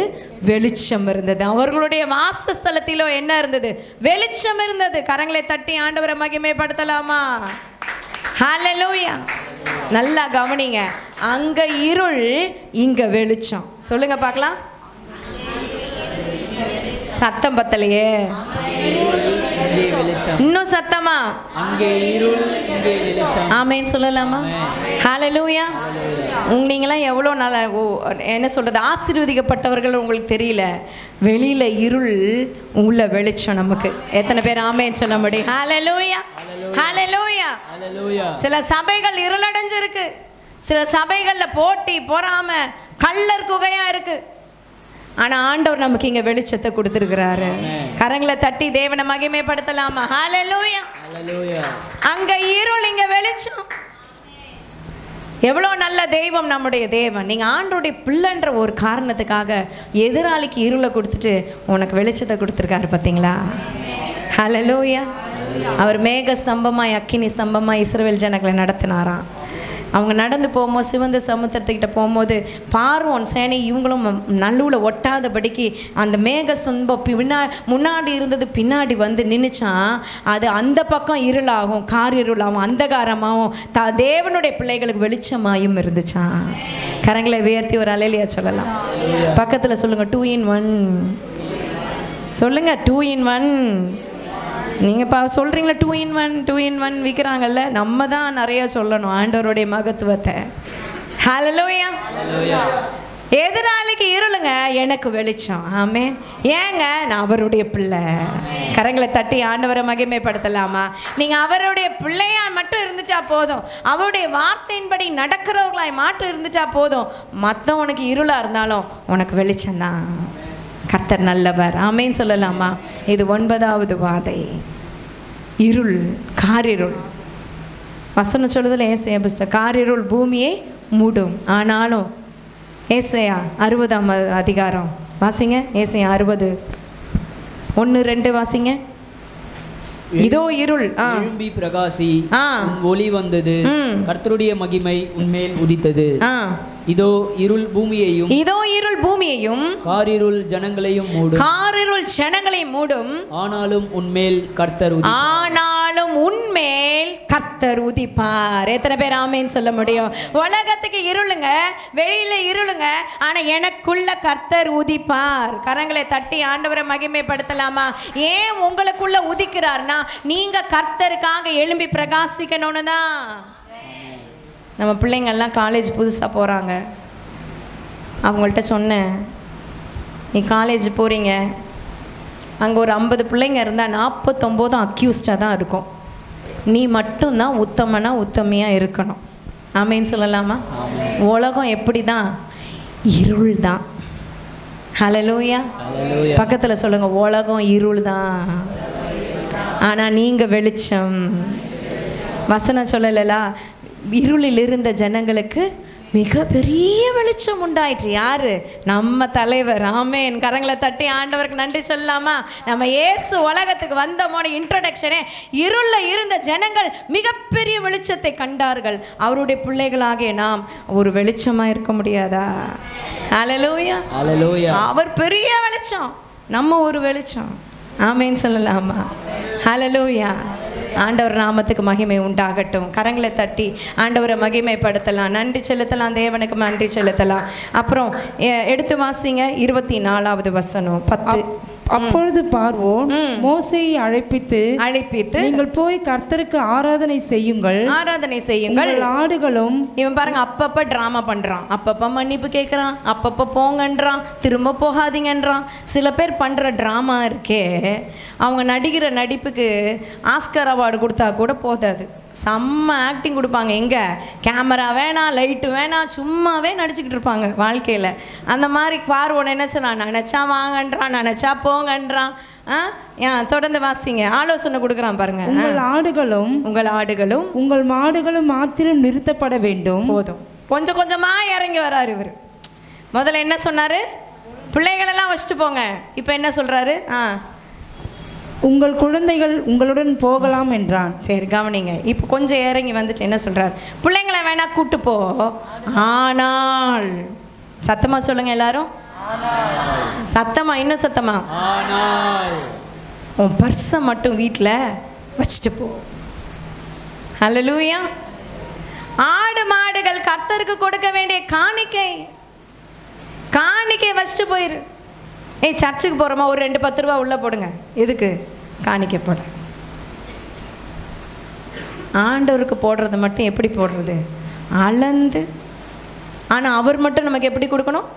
Speaker 1: வெளிச்சம் இருந்தது. அவர்களுடைய வாசஸ்தலத்திலோ என்ன இருந்தது? வெளிச்சம் இருந்தது. கரங்களை தட்டி ஆண்டவரை மகிமைப்படுத்தலாமா? ஹல்லேலூயா. நல்லா கவனிங்க, அங்கே இருள், இங்கே வெளிச்சம். சொல்லுங்க பார்க்கலாம். சத்தம் பத்தலையே, இன்னும் சத்தமா.
Speaker 2: அங்கே இருள், இங்கே வெளிச்சம்.
Speaker 1: ஆமென் சொல்லலாமா? ஹல்லேலூயா. நீங்களாம் எவ்வளோ நாள் என்ன சொல்கிறது, ஆசீர்வதிக்கப்பட்டவர்கள் உங்களுக்கு தெரியல. வெளியில் இருள், உள்ள வெளிச்சம் நமக்கு. எத்தனை பேர் ஆமென் சொல்ல முடியும்? ஹல்லேலூயா. ஹல்லேலூயா. சில சபைகள் இருளடைஞ்சிருக்கு, சில சபைகளில் போட்டி பொறாமை கள்ளர் குகையாக இருக்குது. ஆனால் ஆண்டவர் நமக்கு இங்கே வெளிச்சத்தை கொடுத்துருக்கிறாரு. கரங்களை தட்டி தேவனை மகிமைப்படுத்தலாமா? ஹல்லேலூயா. அங்கே இருள், இங்கே வெளிச்சம். எவ்வளோ நல்ல தெய்வம் நம்முடைய தேவன். நீங்கள் ஆண்டோடைய பிள்ளைன்ற ஒரு காரணத்துக்காக எதிராளிக்கு இருளை கொடுத்துட்டு உனக்கு வெளிச்சத்தை கொடுத்துருக்காரு பார்த்தீங்களா? ஹல்லேலூயா. அவர் மேக ஸ்தம்பமாய் அக்கினி ஸ்தம்பமாய் இஸ்ரவேல் ஜனங்களை நடத்தினாராம். அவங்க நடந்து போகும்போது சிவந்த சமுத்திரத்துக்கிட்ட போகும்போது பார்வோன் சேனை இவங்களும் நல்லூவில் ஒட்டாதபடிக்கு அந்த மேக ஸ்தம்பம் முன்னாடி இருந்தது பின்னாடி வந்து நின்றுச்சான். அது அந்த பக்கம் இருளாகும், காரிருளாகும், அந்தகாரமாகவும் தேவனுடைய பிள்ளைகளுக்கு வெளிச்சமாயும் இருந்துச்சான். கரங்களை உயர்த்தி ஒரு அல்லேலூயா சொல்லலாம். பக்கத்தில் சொல்லுங்கள், 2 in 1 சொல்லுங்கள். 2 in 1. நீங்கள் சொல்கிறீங்களா? 2 in 1 விற்கிறாங்கல்ல, நம்ம தான் நிறைய சொல்லணும் ஆண்டவருடைய மகத்துவத்தை. ஹல்லேலூயா. எதிராளிக்கு இருளுங்க, எனக்கு வெளிச்சம். ஆமென். ஏங்க, நான் அவருடைய பிள்ளை. கரங்களை தட்டி ஆண்டவரை மகிமைப்படுத்தலாமா? நீங்கள் அவருடைய பிள்ளையாய் மட்டும் இருந்துட்டா போதும், அவருடைய வார்த்தையின்படி நடக்கிறவர்களாய் மட்டும் இருந்துட்டா போதும். மற்றவனுக்கு இருளாக இருந்தாலும் உனக்கு வெளிச்சம்தான். கர்த்தர் நல்லவர். ஆமென் சொல்லலாமா? இது 9வது வாதை, இருள், காரிருள். வசனம் சொல்லுதல் ஏசாயா புஸ்தகம், காரிருள் பூமியை மூடும். ஆனாலும் ஏசாயா 60ஆம் அதிகாரம் வாசிங்க. ஏசாயா 60 1-2 வாசிங்க. இதோ இருள்
Speaker 2: எழும்பி பிரகாசி, ஒளி வந்தது, கர்த்தருடைய மகிமை உன்மேல் உதித்தது. இதோ இருள் பூமியையும் காரிருள் ஜனங்களையும் மூடும். ஆனாலும் உன்மேல் கர்த்தர்
Speaker 1: உதிப்பார். எத்தனை பேர் ஆமென் சொல்ல முடியும்? உலகத்துக்கு இருளுங்க, வெளியில இருளுங்க, ஆனா எனக்குள்ள கர்த்தர் உதிப்பார். கரங்களை தட்டி ஆண்டவரை மகிமைப்படுத்தலாமா? ஏன் உங்களுக்குள்ள உதிக்கிறார்னா, நீங்க கர்த்தருக்காக எழும்பி பிரகாசிக்கணும்னு தான். நம்ம பிள்ளைங்கள்லாம் காலேஜ் புதுசாக போகிறாங்க. அவங்கள்ட்ட சொன்னேன், நீ காலேஜ் போகிறீங்க, அங்கே ஒரு 50 பிள்ளைங்க இருந்தால் 49 அக்யூஸ்டாக தான் இருக்கும். நீ மட்டும்தான் உத்தமனா உத்தமையாக இருக்கணும். ஆமேன்னு சொல்லலாமா? உலகம் எப்படி தான்? இருள் தான். ஹல்லேலூயா. பக்கத்தில் சொல்லுங்க, உலகம் இருள் தான், ஆனால் நீங்கள் வெளிச்சம். வசனம் சொல்லலா, இருளில் இருந்த ஜனங்களுக்கு மிகப்பெரிய வெளிச்சம் உண்டாயிற்று. யாரு? நம்ம தலைவர். ஆமென். கரங்களை தட்டி ஆண்டவருக்கு நன்றி சொல்லலாமா? நம்ம இயேசு உலகத்துக்கு வந்த போன இன்ட்ரோடக்ஷனே, இருளில் இருந்த ஜனங்கள் மிகப்பெரிய வெளிச்சத்தை கண்டார்கள். அவருடைய பிள்ளைகளாகிய நாம் ஒரு வெளிச்சமாக இருக்க முடியாதா? ஹல்லேலூயா. அவர் பெரிய வெளிச்சம், நம்ம ஒரு வெளிச்சம். ஆமென் சொல்லலாமா? ஹல்லேலூயா. ஆண்டவர் நாமத்துக்கு மகிமை உண்டாகட்டும். கரங்களை தட்டி ஆண்டவரை மகிமைப்படுத்தலாம், நன்றி செலுத்தலாம், தேவனுக்கு நன்றி செலுத்தலாம். அப்புறம் எடுத்து வாசிங்க 24வது வசனம் 10.
Speaker 3: அப்பொழுது பார்வோன் மோசேயை அழைப்பித்து நீங்கள் போய் கர்த்தருக்கு ஆராதனை செய்யுங்கள், ஆடுகளும்.
Speaker 1: இவன் பாருங்க, அப்பப்ப டிராமா பண்றான், அப்பப்ப மன்னிப்பு கேட்கறான், அப்பப்ப போங்கன்றான், திரும்ப போகாதீங்கன்றான். சில பேர் பண்ற டிராமா இருக்கே, அவங்க நடிக்கிற நடிப்புக்கு ஆஸ்கர் அவார்டு கொடுத்தா கூட போதாது. செம்ம ஆக்டிங் கொடுப்பாங்க. எங்கே கேமரா வேணாம், லைட்டு வேணாம், சும்மாவே நடிச்சுக்கிட்டு இருப்பாங்க வாழ்க்கையில். அந்த மாதிரி பார்வோன் என்ன சொன்னான்? நினச்சா வாங்கன்றான், நினச்சா போங்கன்றான். தொடர்ந்து வாசிங்க, ஆலோசனை கொடுக்குறான் பாருங்க.
Speaker 3: உங்கள் ஆடுகளும்
Speaker 1: உங்கள்
Speaker 3: மாடுகளும் மாத்திரம் நிறுத்தப்பட வேண்டும்.
Speaker 1: போதும். கொஞ்சம் கொஞ்சமாக இறங்கி வராரு இவர். முதல்ல என்ன சொன்னார்? பிள்ளைகளெல்லாம் வச்சுட்டு போங்க. இப்போ என்ன சொல்கிறாரு?
Speaker 3: உங்கள் குழந்தைகள் உங்களுடன் போகலாம் என்றான்.
Speaker 1: சரி, கவனிங்க. இப்போ கொஞ்சம் இறங்கி வந்துட்டு என்ன சொல்கிறார்? பிள்ளைங்களை வேணா கூட்டு போ, ஆனால் சத்தமாக சொல்லுங்க எல்லாரும், சத்தமா, இன்னும் சத்தமா, உன் பர்ஸை மட்டும் வீட்டில் வச்சுட்டு போ. ஹல்லேலூயா. ஆடு மாடுகள் கர்த்தருக்கு கொடுக்க வேண்டிய காணிக்கை வச்சுட்டு போயிரு. சர்ச்சுக்கு போகிறோமா, ஒரு 2-10 ரூபா உள்ளே போடுங்க. எதுக்கு? காணிக்கை போட. ஆண்டவருக்கு போடுறது மட்டும் எப்படி போடுறது? அளந்து. ஆனால் அவர் மட்டும் நமக்கு எப்படி கொடுக்கணும்?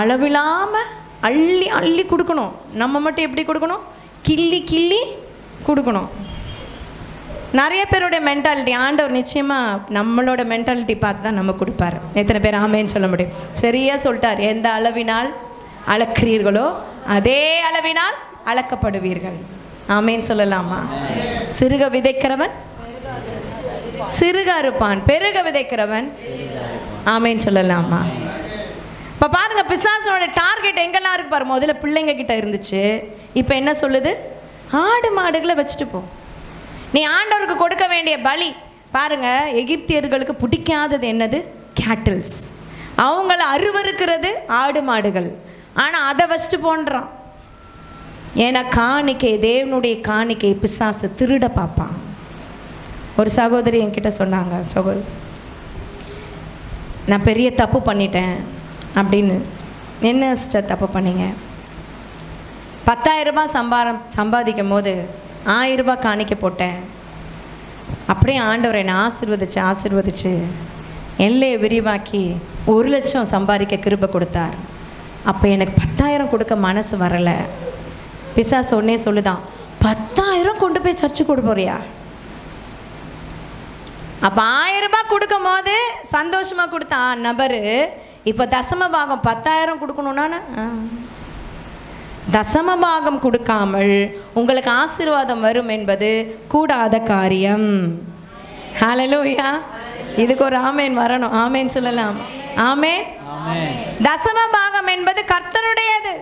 Speaker 1: அளவில்லாமல் அள்ளி அள்ளி கொடுக்கணும். நம்ம மட்டும் எப்படி கொடுக்கணும்? கிள்ளி கிள்ளி கொடுக்கணும். நிறைய பேருடைய மென்டாலிட்டி, ஆண்டவர் நிச்சயமாக நம்மளோட மென்டாலிட்டி பார்த்து தான் நம்ம கொடுப்பாரு. எத்தனை பேர் ஆமேன்னு சொல்ல முடியும்? சரியாக சொல்லிட்டார். எந்த அளவினால் அளக்கிறீர்களோ அதே அளவினால் அளக்கப்படுவீர்கள். ஆமேன்னு சொல்லலாமா? சிறுக விதைக்கிறவன் சிறுக அறுப்பான், பெருக விதைக்கிறவன். ஆமேன்னு சொல்லலாமா? இப்போ பாருங்க, பிசாசோட டார்கெட் எங்கெல்லாம் இருக்கு பாருங்க. முதல்ல பிள்ளைங்க கிட்ட இருந்துச்சு, இப்போ என்ன சொல்லுது? ஆடு மாடுகளை வச்சுட்டு போ. நீ ஆண்டவருக்கு கொடுக்க வேண்டிய பலி பாருங்க. எகிப்தியர்களுக்கு பிடிக்காதது என்னது? கேட்டில்ஸ். அவங்கள அருவருக்கிறது ஆடு மாடுகள். ஆனால் அதை வச்சுட்டு போன்றான். ஏன்னா காணிக்கை, தேவனுடைய காணிக்கை பிசாசு திருட பார்ப்பான். ஒரு சகோதரி என்கிட்ட சொன்னாங்க, நான் பெரிய தப்பு பண்ணிட்டேன் அப்படின்னு. என்ன சிஸ்டர் தப்பு பண்ணீங்க? 10,000 ரூபாய் சம்பாதிக்கும் போது 1000 ரூபாய் காணிக்க போட்டேன். அப்படியே ஆண்டவர் என்னை ஆசீர்வதிச்சு எல்லையை விரிவாக்கி 1 லட்சம் சம்பாதிக்க கிருபை கொடுத்தார். அப்போ எனக்கு 10,000 கொடுக்க மனசு வரலை. பிசாசு உடனே சொல்லுதான், 10,000 கொண்டு போய் சர்ச்சு கொடு போறியா? அப்போ 1000 ரூபாய் கொடுக்கும் போது சந்தோஷமாக கொடுத்தான் நபர். இப்போ தசம பாகம் 10,000 கொடுக்கணும்னா, தசம பாகம் கொடுக்காமல் உங்களுக்கு ஆசீர்வாதம் வரும் என்பது கூடாத காரியம். ஹல்லேலூயா. இதுக்கு ஒரு ஆமேன் வரணும். ஆமேன் சொல்லலாம். ஆமேன். தசம பாகம் என்பது கர்த்தருடையது.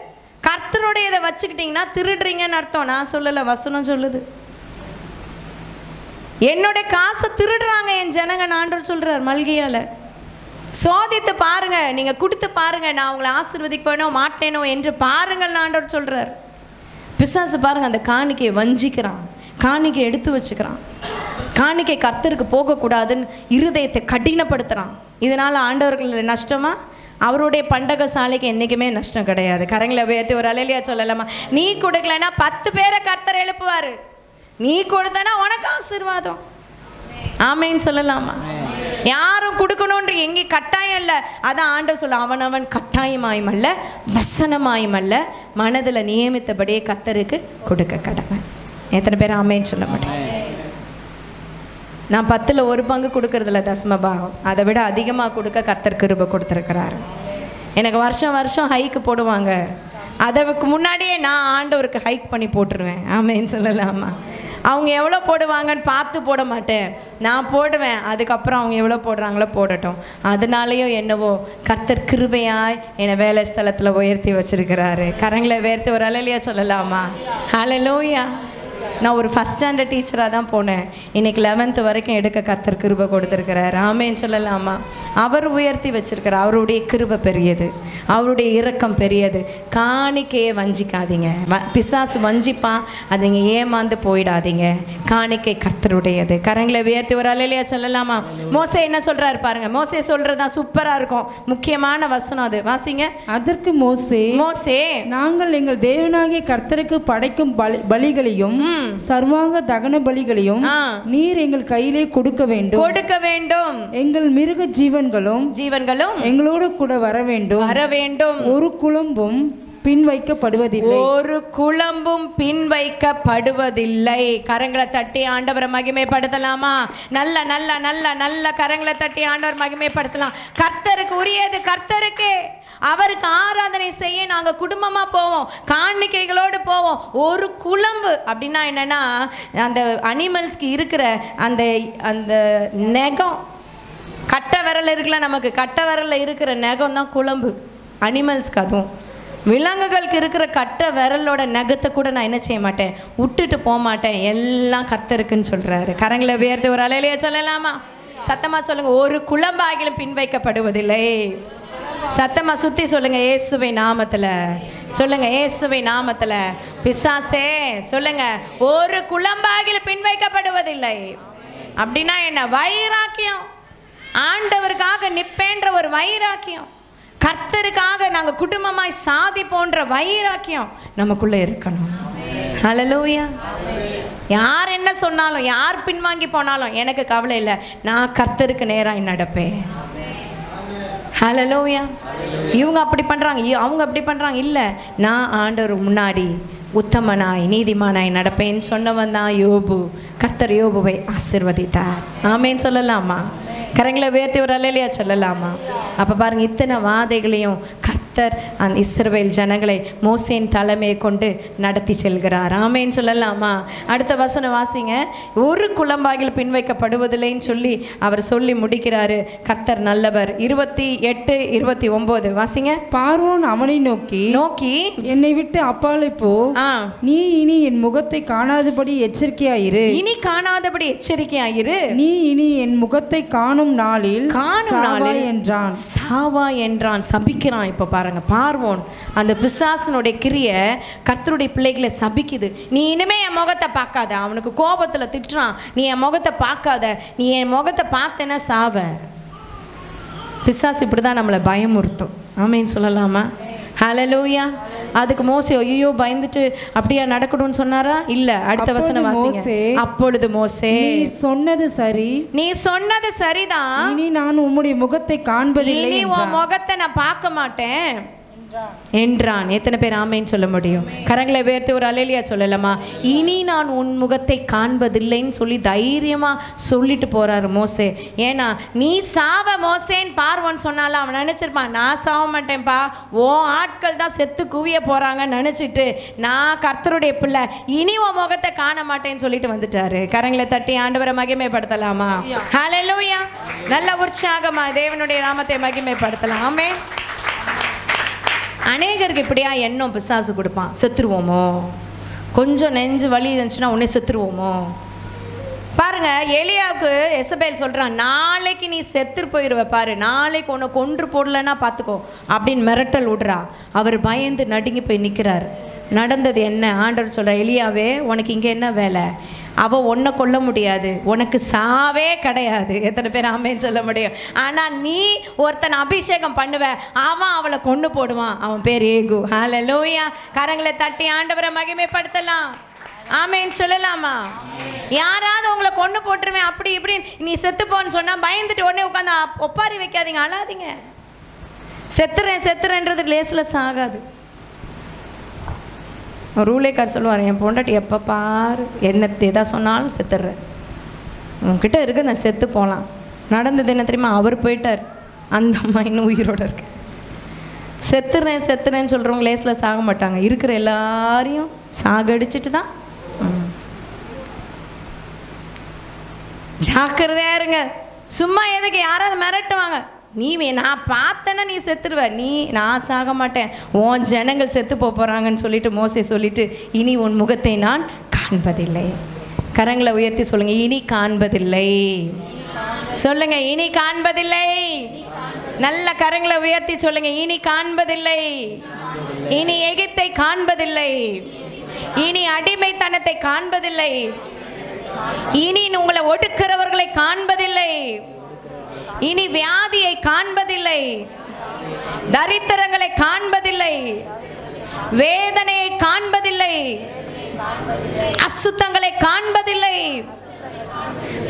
Speaker 1: கர்த்தருடையதை வச்சுக்கிட்டீங்கன்னா திருடுறீங்கன்னு அர்த்தம். நான் சொல்லலை, வசனம் சொல்லுது. என்னுடைய காசை திருடுறாங்க என் ஜனங்க, ஆண்டவர் சொல்றார் மல்கியால. சோதித்து பாருங்க, நீங்க கொடுத்து பாருங்க, நான் உங்களை ஆசீர்வதிப்பேனோ மாட்டேனோ என்று பாருங்கள் ஆண்டவர் சொல்றார். பிசாசு பாருங்க, அந்த காணிக்கையை வஞ்சிக்கிறான், காணிக்கை எடுத்து வச்சுக்கிறான். காணிக்கை கர்த்தருக்கு போகக்கூடாதுன்னு இருதயத்தை கடினப்படுத்துகிறான். இதனால் ஆண்டவர்கள் நஷ்டமா? அவருடைய பண்டக சாலைக்கு என்றைக்குமே நஷ்டம் கிடையாது. கரங்களை உயர்த்தி ஒரு அலையிலையா சொல்லலாமா? நீ கொடுக்கலன்னா 10 பேரை கர்த்தர் எழுப்புவார். நீ கொடுத்தனா உனக்கு ஆசீர்வாதம். ஆமேன்னு சொல்லலாமா? யாரும் கொடுக்கணுன்ற எங்கே கட்டாயம் இல்லை. அதான் ஆண்டவர் சொல்ல, அவனவன் கட்டாயமாயும் அல்ல வசனமாயும் அல்ல மனதில் நியமித்தபடியே கர்த்தருக்கு கொடுக்க கடமை. எத்தனை பேர் ஆமேன்னு சொல்ல மாட்டேன்? நான் 10ல் 1 பங்கு கொடுக்கறதில்ல தசம பாகம், அதை விட அதிகமாக கொடுக்க கர்த்தர் கிருபை கொடுத்துருக்கிறாரு. எனக்கு வருஷம் வருஷம் ஹைக்கு போடுவாங்க, அதுக்கு முன்னாடியே நான் ஆண்டவருக்கு ஹைக் பண்ணி போட்டுருவேன். ஆமேன்னு சொல்லலாமா? அவங்க எவ்வளோ போடுவாங்கன்னு பார்த்து போட மாட்டேன், நான் போடுவேன். அதுக்கப்புறம் அவங்க எவ்வளோ போடுறாங்களோ போடட்டும். அதனாலேயோ என்னவோ கர்த்தர் கிருபையாய் என்னை வேலை ஸ்தலத்தில் உயர்த்தி வச்சிருக்கிறாரு. கரங்களை உயர்த்தி ஒரு அல்லேலூயா சொல்லலாமா? ஹல்லேலூயா. நான் ஒரு ஃபஸ்ட் ஸ்டாண்டர்ட் டீச்சராக தான் போனேன். இன்றைக்கி 11th வரைக்கும் எடுக்க கர்த்தர் கிருபை கொடுத்துருக்கிறார். ஆமேன்னு சொல்லலாமா? அவர் உயர்த்தி வச்சிருக்கிறார். அவருடைய கிருபை பெரியது, அவருடைய இரக்கம் பெரியது. காணிக்கையை வஞ்சிக்காதீங்க. பிசாசு வஞ்சிப்பான், அதை நீங்கள் ஏமாந்து போயிடாதீங்க. காணிக்கை கர்த்தருடையது. கரங்களை உயர்த்தி ஒரு அல்லேலூயா சொல்லலாமா? மோசே என்ன சொல்கிறாரு பாருங்க. மோசே சொல்கிறது தான் சூப்பராக இருக்கும், முக்கியமான வசனம் அது. வாசிங்க.
Speaker 3: அதற்கு மோசே, நாங்கள் எங்கள் தேவனாகிய கர்த்தருக்கு படைக்கும் பலிகளையும் சர்வாங்க தகன பலிகளையும் நீர் எங்கள் கையிலே கொடுக்க வேண்டும். எங்கள் மிருக ஜீவன்களும் எங்களோடு கூட வர வேண்டும். ஒரு குளம்பும் பின் வைக்கப்படுவதில்லை. கரங்களை தட்டி ஆண்டவரை மகிமைப்படுத்தலாமா? நல்ல நல்ல நல்ல நல்ல கரங்களை தட்டி ஆண்டவர் மகிமைப்படுத்தலாம். கர்த்தருக்கு உரியது கர்த்தருக்கு. அவருக்கு ஆராதனை செய்ய நாங்கள் குடும்பமாக போவோம், காணிக்கைகளோடு போவோம். ஒரு குழம்பு அப்படின்னா என்னன்னா, அந்த அனிமல்ஸ்க்கு இருக்கிற அந்த அந்த நெகம், கட்டை விரல் இருக்குல்ல, நமக்கு கட்டை விரலில் இருக்கிற நெகம் தான் குழம்பு அனிமல்ஸ்க்கு. அதுவும் விலங்குகளுக்கு இருக்கிற கட்டை விரலோட நகத்தை கூட நான் என்ன செய்ய மாட்டேன், விட்டுட்டு போக மாட்டேன். எல்லாம் கர்த்தருக்குன்னு சொல்கிறாரு. கரங்களை உயர்த்தி ஒரு அல்லேலூயா சொல்லலாமா? சத்தமாக சொல்லுங்கள். ஒரு குழம்பாகிலும் பின் வைக்கப்படுவதில்லை. சத்தமாக சுற்றி சொல்லுங்கள். இயேசுவை நாமத்தில் சொல்லுங்கள். இயேசுவை நாமத்தில். பிசாசே சொல்லுங்கள். ஒரு குழம்பாகிலும் பின் வைக்கப்படுவதில்லை. அப்படின்னா என்ன? வைராக்கியம். ஆண்டவருக்காக நிப்பேன்ற ஒரு வைராக்கியம், கர்த்தருக்காக நாங்கள் குடும்பமாய் சாதிப்போன்ற வைராக்கியம் நமக்குள்ளே இருக்கணும். ஹல்லேலூயா. யார் என்ன சொன்னாலும், யார் பின்வாங்கி போனாலும் எனக்கு கவலை இல்லை. நான் கர்த்தருக்கு நேராக நடப்பேன். ஹல்லேலூயா. இவங்க அப்படி பண்ணுறாங்க, அவங்க அப்படி பண்ணுறாங்க, இல்லை, நான் ஆண்டவர் முன்னாடி உத்தமனாய் நீதிமானாய் நடப்பேன்னு சொன்னவன் தான் யோபு. கர்த்தர் யோபுவை ஆசீர்வதித்தார். ஆமேன்னு சொல்லலாமா? கரங்களை உயர்த்தி ஒரு அல்லேலூயா சொல்லலாமா? அப்போ பாருங்கள், இத்தனை வாதைகளையும் கர்த்தர் அந்த இஸ்ரவேல் ஜனங்களை மோசேயின் தலைமையை கொண்டு நடத்தி செல்கிறார். ஆமேன்னு சொல்லலாமா? அடுத்த வசனம் வாசிங்க. ஒரு குழம்பாகில் பின் வைக்கப்படுவதில்லைன்னு சொல்லி அவர் சொல்லி முடிக்கிறாரு. கர்த்தர் நல்லவர். 28-29 வாசிங்க. பார்வோன் அவனை நோக்கி என்னை விட்டு அப்பாலை போ, நீ இனி என் முகத்தை காணாதபடி எச்சரிக்கையாயிரு. நீ இனி என் முகத்தை காணும் நாளில் என்றான்.
Speaker 1: சாவா என்றான், சபிக்கிறான். இப்போ பாருங்க, பார்வோன் அந்த பிசாசனுடைய கிரிய கர்த்தருடைய பிள்ளைகளை சபிக்குது. நீ இனிமே என் முகத்தை பார்க்காத. அவனுக்கு கோபத்தில் திட்டுறான், நீ என் முகத்தை பார்க்காத, நீ என் முகத்தை பார்த்தேன்னா சாவ. பிசாசு இப்படி தான் நம்மளை பயமுறுத்தும். ஆமேன்னு சொல்லலாமா? ஹல்லேலூயா. அதுக்கு மோசே ஐயோ பயந்துட்டு அப்படியா நடக்கணும்னு சொன்னாரா? இல்ல. அடுத்த வசனம் வாசிங்க. அப்பொழுது மோசே, நீ சொன்னது சரிதான்,
Speaker 3: இனி நான் உம்முடைய முகத்தை காண்பதில்லை,
Speaker 1: இனி உன் முகத்தை நான் பார்க்க மாட்டேன் என்றான். எத்தனை பேர் ஆமேன்னு சொல்ல முடியும்? கரங்களை உயர்த்தி ஒரு அல்லேலூயா சொல்லலாமா? இனி நான் உன் முகத்தை காண்பதில்லைன்னு சொல்லி தைரியமா சொல்லிட்டு போறாரு மோசே. ஏன்னா நீ சாவ மோசேன்னு பார்வோன்னு சொன்னாலும் அவன் நினைச்சிருப்பான், நான் சாவ மாட்டேன்ப்பா, ஓ ஆட்கள் தான் செத்து குவிய போறாங்கன்னு நினைச்சிட்டு, நான் கர்த்தருடைய பிள்ளை, இனி உன் முகத்தை காண மாட்டேன்னு சொல்லிட்டு வந்துட்டாரு. கரங்களை தட்டி ஆண்டவரை மகிமைப்படுத்தலாமா? ஹல்லேலூயா. நல்ல உற்சாகமா தேவனுடைய நாமத்தை மகிமைப்படுத்தலாம். ஆமென். அநேகருக்கு இப்படியா எண்ணம் பிசாசு கொடுப்பான், செத்துருவோமோ, கொஞ்சம் நெஞ்சு வலி இருந்துச்சுன்னா உடனே செத்துருவோமோ. பாருங்க, எலியாவுக்கு எசபேல் சொல்கிறான், நாளைக்கு நீ செத்துரு போயிடுவ பாரு, நாளைக்கு உன்னை கொன்று போடலன்னா பார்த்துக்கோ அப்படின்னு மிரட்டல் விடுறா. அவர் பயந்து நடுங்கி போய் நிற்கிறார். நடந்தது என்ன? ஆண்டவர் சொல்கிறார், எலியாவே உனக்கு இங்கே என்ன வேலை? அவள் ஒன்றை கொல்ல முடியாது, உனக்கு சாவே கிடையாது. எத்தனை பேர் ஆமேன்னு சொல்ல முடியும்? ஆனால் நீ ஒருத்தனை அபிஷேகம் பண்ணுவ, அவன் அவளை கொண்டு போடுவான். அவன் பேர் ஏகு. ஹல்லேலூயா. கரங்களை தட்டி ஆண்டவரை மகிமைப்படுத்தலாம். ஆமேன்னு சொல்லலாமா? யாராவது உங்களை கொண்டு போட்டுருவேன் அப்படி இப்படி நீ செத்துப்போன்னு சொன்னா பயந்துட்டு உடனே உட்காந்து ஒப்பாரி வைக்காதீங்க, அழாதீங்க. செத்துறேன்றது லேஸ்லெஸ் ஆகாது. ஒரு ஊழியக்கார் சொல்லுவார், என் பொண்டாட்டி எப்போ பாரு என்ன எதாவது சொன்னாலும் செத்துடுறேன், உங்ககிட்ட இருக்கு நான் செத்து போகலாம். நடந்தது என்ன தெரியுமா? அவர் போயிட்டார், அந்த அம்மா இன்னும் உயிரோடு இருக்கு. செத்துறேன்னு சொல்கிறவங்க லேஸில் சாக மாட்டாங்க, இருக்கிற எல்லாரையும் சாகடிச்சிட்டு தான். ஜாக்கிரதையாக இருங்க. சும்மா எதுக்கு யாராவது மிரட்டுவாங்க, நீ நான் பார்த்தேன்னா நீ செத்துடுவ, நான் சாக மாட்டேன், உன் ஜனங்கள் செத்து போகிறாங்கன்னு சொல்லிட்டு மோசே சொல்லிட்டு, இனி உன் முகத்தை நான் காண்பதில்லை. கரங்களை உயர்த்தி சொல்லுங்க, இனி காண்பதில்லை. சொல்லுங்க, இனி காண்பதில்லை. நல்ல கரங்களை உயர்த்தி சொல்லுங்க, இனி காண்பதில்லை. இனி எகிப்தை காண்பதில்லை, இனி அடிமைத்தனத்தை காண்பதில்லை, இனி உங்களை ஒடுக்கிறவர்களை காண்பதில்லை, இனி வியாதியை காண்பதில்லை, தரித்திரங்களை காண்பதில்லை, வேதனையை காண்பதில்லை, அசுத்தங்களை காண்பதில்லை,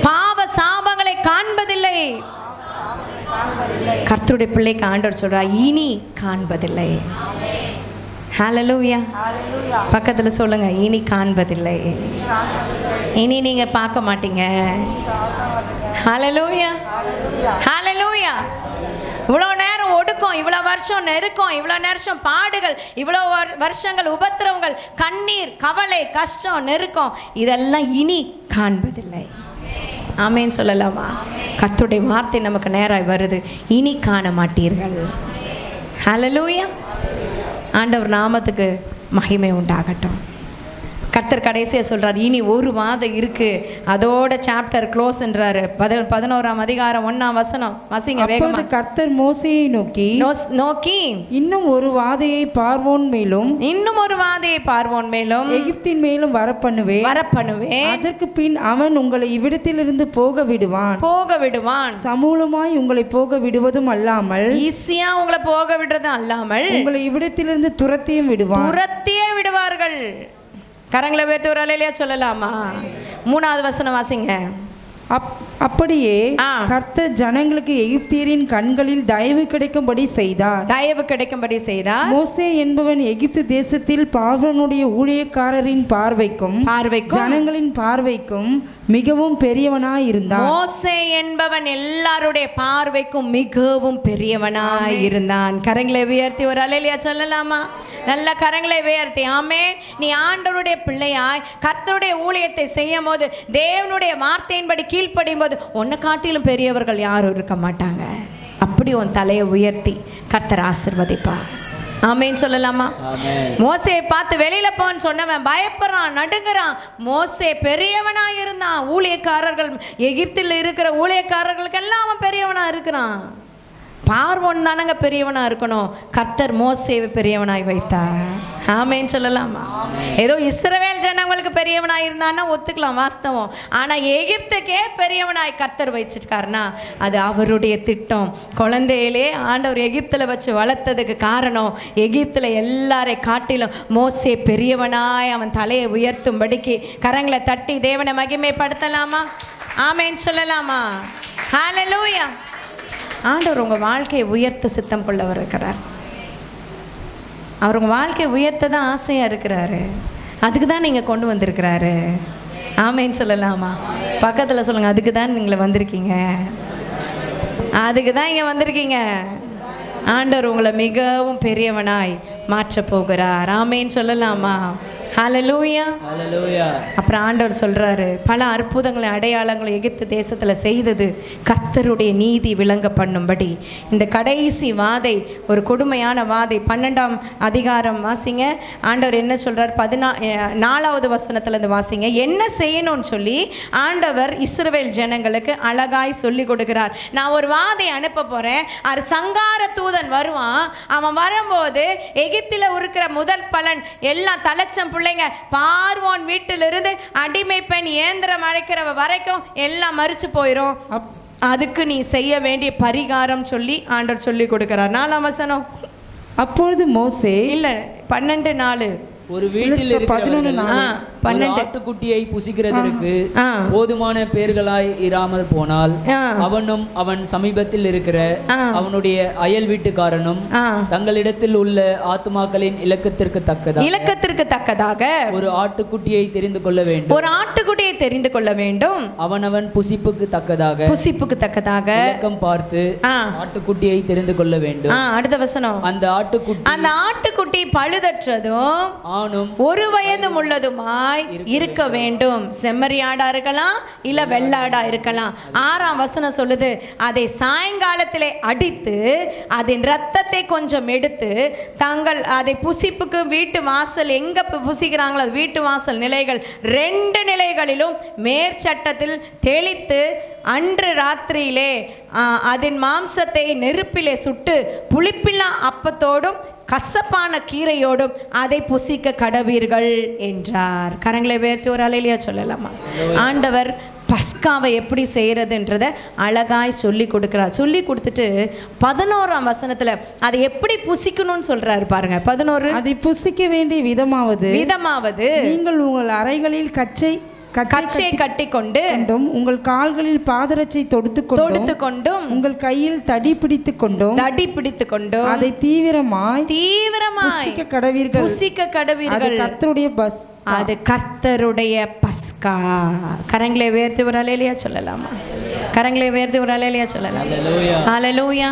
Speaker 1: பாவ சாபங்களை காண்பதில்லை. கர்த்தருடைய பிள்ளைக்கு ஆண்டவர் சொல்றார், இனி காண்பதில்லை. ஹல்லேலூயா. பக்கத்துல சொல்லுங்க, இனி காண்பதில்லை. இனி நீங்க பார்க்க மாட்டீங்க. ஹல்லேலூயா, ஹல்லேலூயா. இவ்வளோ நேரம் ஒடுக்கம், இவ்வளோ வருஷம் நெருக்கம், இவ்வளோ நேரம் பாடுகள், இவ்வளோ வருஷங்கள் உபத்திரவங்கள், கண்ணீர், கவலை, கஷ்டம், நெருக்கம், இதெல்லாம் இனி காண்பதில்லை. ஆமேன்னு சொல்லலாமா? கர்த்தருடைய வார்த்தை நமக்கு நேராக வருது, இனி காண மாட்டீர்கள். ஹல்லேலூயா. ஆண்டவர் நாமத்துக்கு மகிமை உண்டாகட்டும். கர்த்தர் கடைசியாக சொல்கிறார், இனி ஒரு வாதம் இருக்குது, அதோட சாப்டர் க்ளோஸ்ன்றாரு. 11ஆம் அதிகாரம் 1ஆம் வசனம் வாசிங்க வேகமாக.
Speaker 3: கர்த்தர் மோசேயை நோக்கி இன்னும் ஒரு வாதையை பார்வோன் மேலும் எகிப்தின் மேலும் வரப்பண்ணுவேன். அதற்கு பின் அவன் உங்களை இவ்விடத்திலிருந்து போக விடுவான். சமூலமாய் உங்களை போக விடுவதும் அல்லாமல்,
Speaker 1: ஈஸியா உங்களை போக விடுறதும் அல்லாமல்,
Speaker 3: உங்களை இவ்விடத்திலிருந்து துரத்தியும்
Speaker 1: விடுவார்கள். கரங்களை உயர்த்தி ஒரு அல்லேலூயா சொல்லலாமா? 3வது வசனம் வாசிங்க.
Speaker 3: அப்படியே கர்த்தர் ஜனங்களுக்கு எகிப்தியரின் கண்களில் தயவு கிடைக்கும்படி செய்தார். மோசே என்பவன் எகிப்து தேசத்தில் பார்வோனுடைய ஊழியக்காரரின் பார்வைக்கும் ஜனங்களின் பார்வைக்கும் மிகவும் பெரியவனாய் இருந்தான்.
Speaker 1: மோசே என்பவன் எல்லாருடைய பார்வைக்கும் மிகவும் பெரியவனாய் இருந்தான். கரங்களை உயர்த்தி ஒரு அல்லேலூயா சொல்லலாமா? நல்ல கரங்களை உயர்த்தி ஆமென். நீ ஆண்டவருடைய பிள்ளையாய் கர்த்தருடைய ஊழியத்தை செய்யும் போது, தேவனுடைய வார்த்தையின்படி கீழ்ப்படியும் போது, உன்னை காட்டிலும் பெரியவர்கள் யாரும் இருக்க மாட்டாங்க. அப்படி உன் தலையை உயர்த்தி கர்த்தர் ஆசீர்வதிப்பார். ஆமென் சொல்லலாமா? மோசேயை பார்த்து வெளியில போன்னு சொன்னவன் பயப்படுறான், நடுங்குறான். மோசே பெரியவனா இருந்தான். ஊழியக்காரர்கள், எகிப்தில் இருக்கிற ஊழியக்காரர்களுக்கெல்லாம் அவன் பெரியவனா இருக்கிறான். பார்வோன் தானங்க பெரியவனா இருக்கணும், கர்த்தர் மோசேவை பெரியவனாய் வைத்தார். ஆமென் சொல்லலாமா? ஏதோ இஸ்ரவேல் ஜனங்களுக்கு பெரியவனாய் இருந்தான்னா ஒத்துக்கலாம், வாஸ்தவம். ஆனால் எகிப்துக்கே பெரியவனாய் கர்த்தர் வச்சிருக்காருன்னா அது அவருடைய திட்டம். குழந்தையிலே ஆண்டவர் எகிப்தில் வச்சு வளர்த்ததுக்கு காரணம், எகிப்தில் எல்லாரை காட்டிலும் மோசே பெரியவனாய் அவன் தலையை உயர்த்தும்படிக்கு கரங்களை தட்டி தேவனை மகிமைப்படுத்தலாமா? ஆமென் சொல்லலாமா? ஹல்லேலூயா. ஆண்டவர் உங்கள் வாழ்க்கையை உயர்த்த சித்தம் கொள்ளவர் இருக்கிறார். அவர் உங்கள் வாழ்க்கையை உயர்த்த தான் ஆசையாக இருக்கிறாரு. அதுக்கு தான் நீங்கள் கொண்டு வந்திருக்கிறாரு. ஆமென் சொல்லலாமா? பக்கத்தில் சொல்லுங்கள், அதுக்கு தான் நீங்கள வந்திருக்கீங்க, அதுக்கு தான் இங்கே வந்திருக்கீங்க. ஆண்டவர் உங்களை மிகவும் பெரியவனாய் மாற்றப் போகிறார். ஆமென் சொல்லலாமா? ஹல்லேலூயா, ஹல்லேலூயா. அப்புறம் ஆண்டவர் சொல்றாரு, பல அற்புதங்களை அடையாளங்களை எகிப்து தேசத்தில் செய்தது கர்த்தருடைய நீதி விளங்க பண்ணும்படி. இந்த கடைசி வாதை ஒரு கொடுமையான வாதை. 12ஆம் அதிகாரம் வாசிங்க. ஆண்டவர் என்ன சொல்றார்? 14வது வசனத்துல இருந்து வாசிங்க. என்ன செய்யணும்னு சொல்லி ஆண்டவர் இஸ்ரவேல் ஜனங்களுக்கு அழகாய் சொல்லி கொடுக்கிறார். நான் ஒரு வாதை அனுப்ப போறேன், அது சங்கார தூதன் வருவான். அவன் வரும்போது எகிப்தில் இருக்கிற முதல் பலன் எல்லாம் தலைச்சம் பிள்ளைங்க பார்வோன் வீட்டிலிருந்து அடிமை பெண் இயந்திரம் அழைக்கிறவ வரைக்கும் எல்லாம் மறிச்சு போயிடும். அதுக்கு நீ செய்ய வேண்டிய பரிகாரம் சொல்லி ஆண்டவர் சொல்லி கொடுக்கிறார். 4ஆம் வசனம்.
Speaker 3: அப்பொழுது மோசே,
Speaker 1: இல்ல 12:4,
Speaker 2: ஒரு வீட்டில்
Speaker 3: 11
Speaker 1: 12
Speaker 2: ஆட்டுக்குட்டியை புசிக்கிறதற்கு போதுமான பேர்களாய் இராமல் போனால் அவனும் அவன் சமீபத்தில் இருக்கிற அவனுடைய அயல் வீட்டுக்காரனும் தங்களிடத்தில் உள்ள ஆத்துமாக்களின் இலக்கத்திற்கு தக்கதாக ஒரு ஆட்டுக்குட்டியை தெரிந்து கொள்ள வேண்டும். அவனவன் புசிப்புக்கு தக்கதாக இலக்கம் பார்த்து ஆட்டுக்குட்டியை தெரிந்து கொள்ள வேண்டும்.
Speaker 1: அடுத்த வசனம், அந்த ஆட்டுக்குட்டி பழுதற்றதும் ஆணும் 1 வயதும் உள்ளதுமாய் இருக்க வேண்டும். செம்மறியாடா இருக்கலாம், இல்ல வெள்ளாடா இருக்கலாம். 6ஆம் வசனம் சொல்லுது, அதை சாயங்காலத்திலே அடித்து அதன் இரத்தத்தை கொஞ்சம் எடுத்து தாங்கள் அதை புசிப்புக்கு வீட்டு வாசல் எங்க புசிக்கிறாங்களோ வீட்டு வாசல் நிலைகள் 2 நிலைகளிலும் மேற்சட்டத்தில் தெளித்து அன்று ராத்திரியிலே அதன் மாம்சத்தை நெருப்பிலே சுட்டு புளிப்பில்லா அப்பத்தோடும் கசப்பான கீரையோடும் அதை புசிக்க கடவீர்கள் என்றார். கரங்களை உயர்த்தி ஒரு அல்லேலூயா சொல்லலாமா? ஆண்டவர் பஸ்காவை எப்படி செய்யறதுன்றதை அழகாய் சொல்லி கொடுக்கிறார். சொல்லி கொடுத்துட்டு 11ஆம் வசனத்துல அதை எப்படி புசிக்கணும்னு சொல்றாரு பாருங்க. 11, அதை
Speaker 3: புசிக்க வேண்டிய விதமாவது நீங்கள் உங்கள் அறைகளில் கச்சை
Speaker 1: கட்டிக்கொண்டு
Speaker 3: உங்கள் கால்களில் பாதரட்சை தொடுத்து கொண்டும் உங்கள் கையில் தடி பிடித்து கொண்டும் அதை தீவிரமாய் புசிக்க கடவீர்கள். அது கர்த்தருடைய பஸ்கா. கரங்களை உயர்த்தி ஒரு அல்லேலூயா சொல்லலாமா? ஹல்லேலூயா.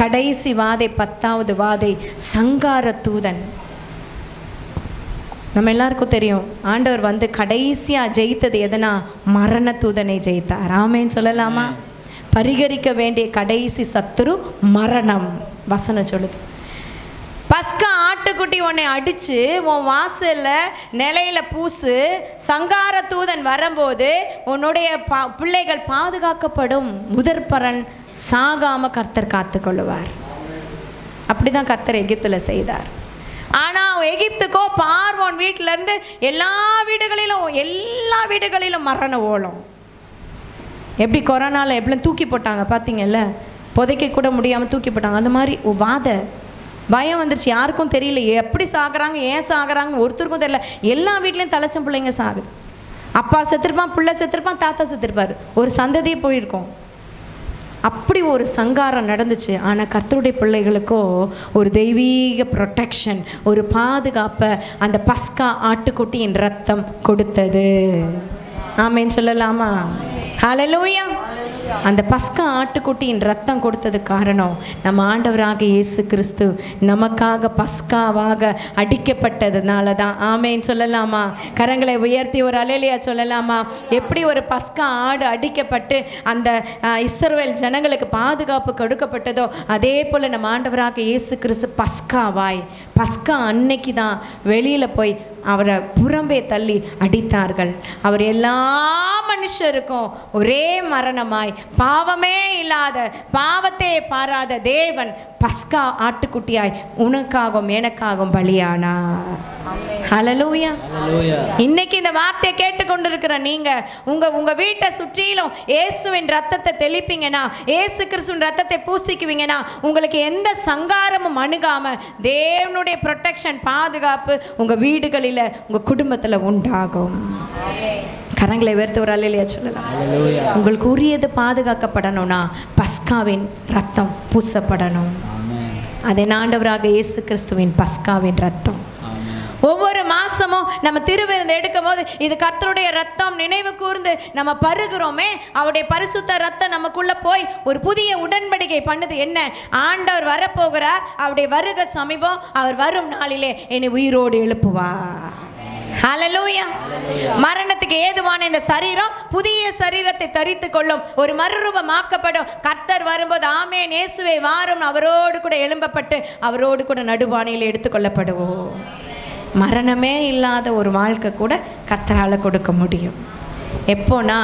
Speaker 3: கடைசி வாதை, 10வது வாதை, சங்கார தூதன். நம்ம எல்லாருக்கும் தெரியும், ஆண்டவர் வந்து கடைசியாக ஜெயித்தது எதனா? மரண தூதனை ஜெயித்தார். ஆமேன்னு சொல்லலாமா? பரிகரிக்க வேண்டிய கடைசி சத்துரு மரணம். வசனம் சொல்லுது, பஸ்கா ஆட்டுக்குட்டி உன்னை அடித்து உன் வாசலில் நிலையில பூசு. சங்கார தூதன் வரும்போது உன்னுடைய பிள்ளைகள் பாதுகாக்கப்படும். முதற்பரன் சாகாம கர்த்தர் காத்துக்கொள்ளுவார். அப்படிதான் கர்த்தர் எகிப்தில் செய்தார். ஆனால் எகிப்துக்கோ பார்வோன் வீட்டிலேருந்து எல்லா வீடுகளிலும் மரண ஓலம். எப்படி கொரோனாவில் எப்படி தூக்கி போட்டாங்க பார்த்தீங்கல்ல, புதைக்க கூட முடியாமல் தூக்கி போட்டாங்க. அந்த மாதிரி பயம் வந்துருச்சு. யாருக்கும் தெரியல எப்படி சாகுறாங்க, ஏன் சாகுறாங்க ஒருத்தருக்கும் தெரியல. எல்லா வீட்லேயும் தலைச்சம் பிள்ளைங்க சாகுது. அப்பா செத்துருப்பான், பிள்ளை செத்துருப்பான், தாத்தா செத்துருப்பார், ஒரு சந்ததியே போயிருக்கோம். அப்படி ஒரு சங்காரம் நடந்துச்சு. ஆனால் கர்த்தருடைய பிள்ளைகளுக்கோ ஒரு தெய்வீக ப்ரொடெக்ஷன், ஒரு பாதுகாப்பை அந்த பஸ்கா ஆட்டுக்குட்டியின் ரத்தம் கொடுத்தது. ஆமேன்னு சொல்லலாமா? ஹல்லேலூயா. அந்த பஸ்கா ஆட்டுக்குட்டியின் ரத்தம் கொடுத்தது காரணம் நம்ம ஆண்டவராக இயேசு கிறிஸ்து நமக்காக பஸ்காவாக அடிக்கப்பட்டதுனால தான். ஆமேன்னு சொல்லலாமா? கரங்களை உயர்த்தி ஒரு அல்லேலூயா சொல்லலாமா? எப்படி ஒரு பஸ்கா ஆடு அடிக்கப்பட்டு அந்த இஸ்ரவேல் ஜனங்களுக்கு பாதுகாப்பு கொடுக்கப்பட்டதோ அதே போல் நம்ம ஆண்டவராக இயேசு கிறிஸ்து பஸ்கா அன்னைக்கு தான் வெளியில் போய் அவரை புறம்பே தள்ளி அடித்தார்கள். அவர் எல்லா மனுஷருக்கும் ஒரே மரணமாய், பாவமே இல்லாத, பாவத்தை பாராத தேவன் பஸ்கா ஆட்டுக்குட்டியாய் உனக்காகவும் எனக்காகவும் பலியானார். ஹல்லேலூயா. இன்னைக்கு இந்த வார்த்தையை கேட்டுக்கொண்டிருக்கிற நீங்க உங்க வீட்டை சுற்றிலும் இயேசுவின் ரத்தத்தை தெளிப்பீங்கன்னா, இயேசு கிறிஸ்துவின் ரத்தத்தை பூசிக்குவீங்கன்னா உங்களுக்கு எந்த சங்காரமும் அணுகாம தேவனுடைய ப்ரொடெக்ஷன், பாதுகாப்பு உங்க வீடுகளில், உங்க குடும்பத்தில் உண்டாகும். கரங்களை உயர்த்தி ஒரு அல்லேலூயா சொல்லலாம். உங்களுக்கு உரியது பாதுகாக்கப்படணும்னா பஸ்காவின் ரத்தம் பூசப்படணும். அதை ஆண்டவராக இயேசு கிறிஸ்துவின் பஸ்காவின் ரத்தம். ஒவ்வொரு மாசமும் நம்ம திருவிருந்து எடுக்கும் போது இது கர்த்தருடைய ரத்தம் நினைவு கூர்ந்து நம்ம பருகிறோமே, அவருடைய பரிசுத்த ரத்தம் நமக்குள்ள போய் ஒரு புதிய உடன்படிக்கை பண்ணுது. என்ன? ஆண்டவர் வரப்போகிறார், அவருடைய வருகை சமீபம், அவர் வரும் நாளிலே என்னை உயிரோடு எழுப்புவார். ஹல்லேலூயா. மரணத்துக்கு ஏதுவான இந்த சரீரம் புதிய சரீரத்தை தரித்து கொள்ளும், ஒரு மறுரூபமாக்கப்படும். கர்த்தர் வரும்போது ஆமென் இயேசுவே வாரும், அவரோடு கூட எழும்பப்பட்டு அவரோடு கூட நடுவானில் எடுத்துக்கொள்ளப்படுவோம். மரணமே இல்லாத ஒரு வாழ்க்கை கூட கர்த்தரால் கொடுக்க முடியும். எப்போனா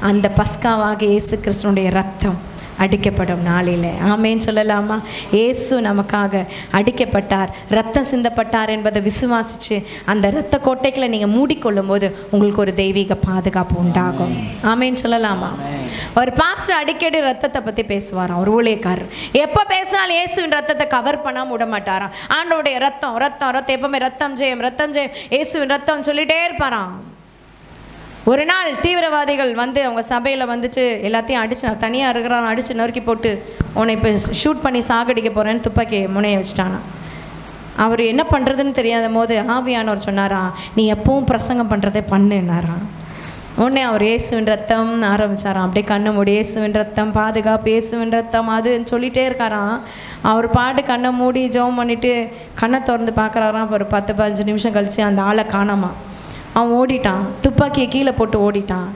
Speaker 3: அந்த பஸ்காவாக இயேசு கிறிஸ்துனுடைய ரத்தம்
Speaker 1: அடிக்கப்படும் நாளிலே. ஆமேன் சொல்லலாமா? இயேசு நமக்காக அடிக்கப்பட்டார், ரத்தம் சிந்தப்பட்டார் என்பதை விசுவாசித்து அந்த இரத்த கோட்டைகளை நீங்கள் மூடிக்கொள்ளும் போது உங்களுக்கு ஒரு தெய்வீக பாதுகாப்பு உண்டாகும். ஆமேன் சொல்லலாமா? ஒரு பாஸ்டர் அடிக்கடி ரத்தத்தை பற்றி பேசுவாராம். ஒரு ஊழியக்காரர் எப்போ பேசினாலும் இயேசுவின் ரத்தத்தை கவர் பண்ணாமல் விட மாட்டாராம். ஆண்டவருடைய ரத்தம் ரத்தம் ரத்தம், எப்பவுமே ரத்தம் ஜெயம் ரத்தம் ஜெயம், இயேசுவின் ரத்தம் சொல்லிகிட்டே இருப்பாராம். ஒரு நாள் தீவிரவாதிகள் வந்து அவங்க சபையில் வந்துட்டு எல்லாத்தையும் அடிச்சு, தனியாக இருக்கிறான், அடித்து நொறுக்கி போட்டு உன்னை இப்போ ஷூட் பண்ணி சாகடிக்க போகிறேன்னு துப்பாக்கி முனைய வச்சுட்டானா. அவர் என்ன பண்ணுறதுன்னு தெரியாத போது ஆவியானவர் சொன்னாராம், நீ எப்பவும் பிரசங்கம் பண்ணுறதே பண்ணுன்னாராம். உடனே அவர் இயேசுவின் ரத்தம் ஆரம்பித்தாராம். அப்படியே கண்ணை மூடி இயேசுவின் ரத்தம் பாதுகாப்பு, இயேசுவின் ரத்தம் அதுன்னு சொல்லிகிட்டே இருக்காராம். அவர் பாட்டு கண்ணை மூடி ஜெபம் பண்ணிவிட்டு கண்ணை திறந்து பார்க்குறாராம். ஒரு 10-15 நிமிஷம் கழித்து அந்த ஆளை காணாமா. அவன் ஓடிட்டான், துப்பாக்கியை கீழே போட்டு ஓடிட்டான்.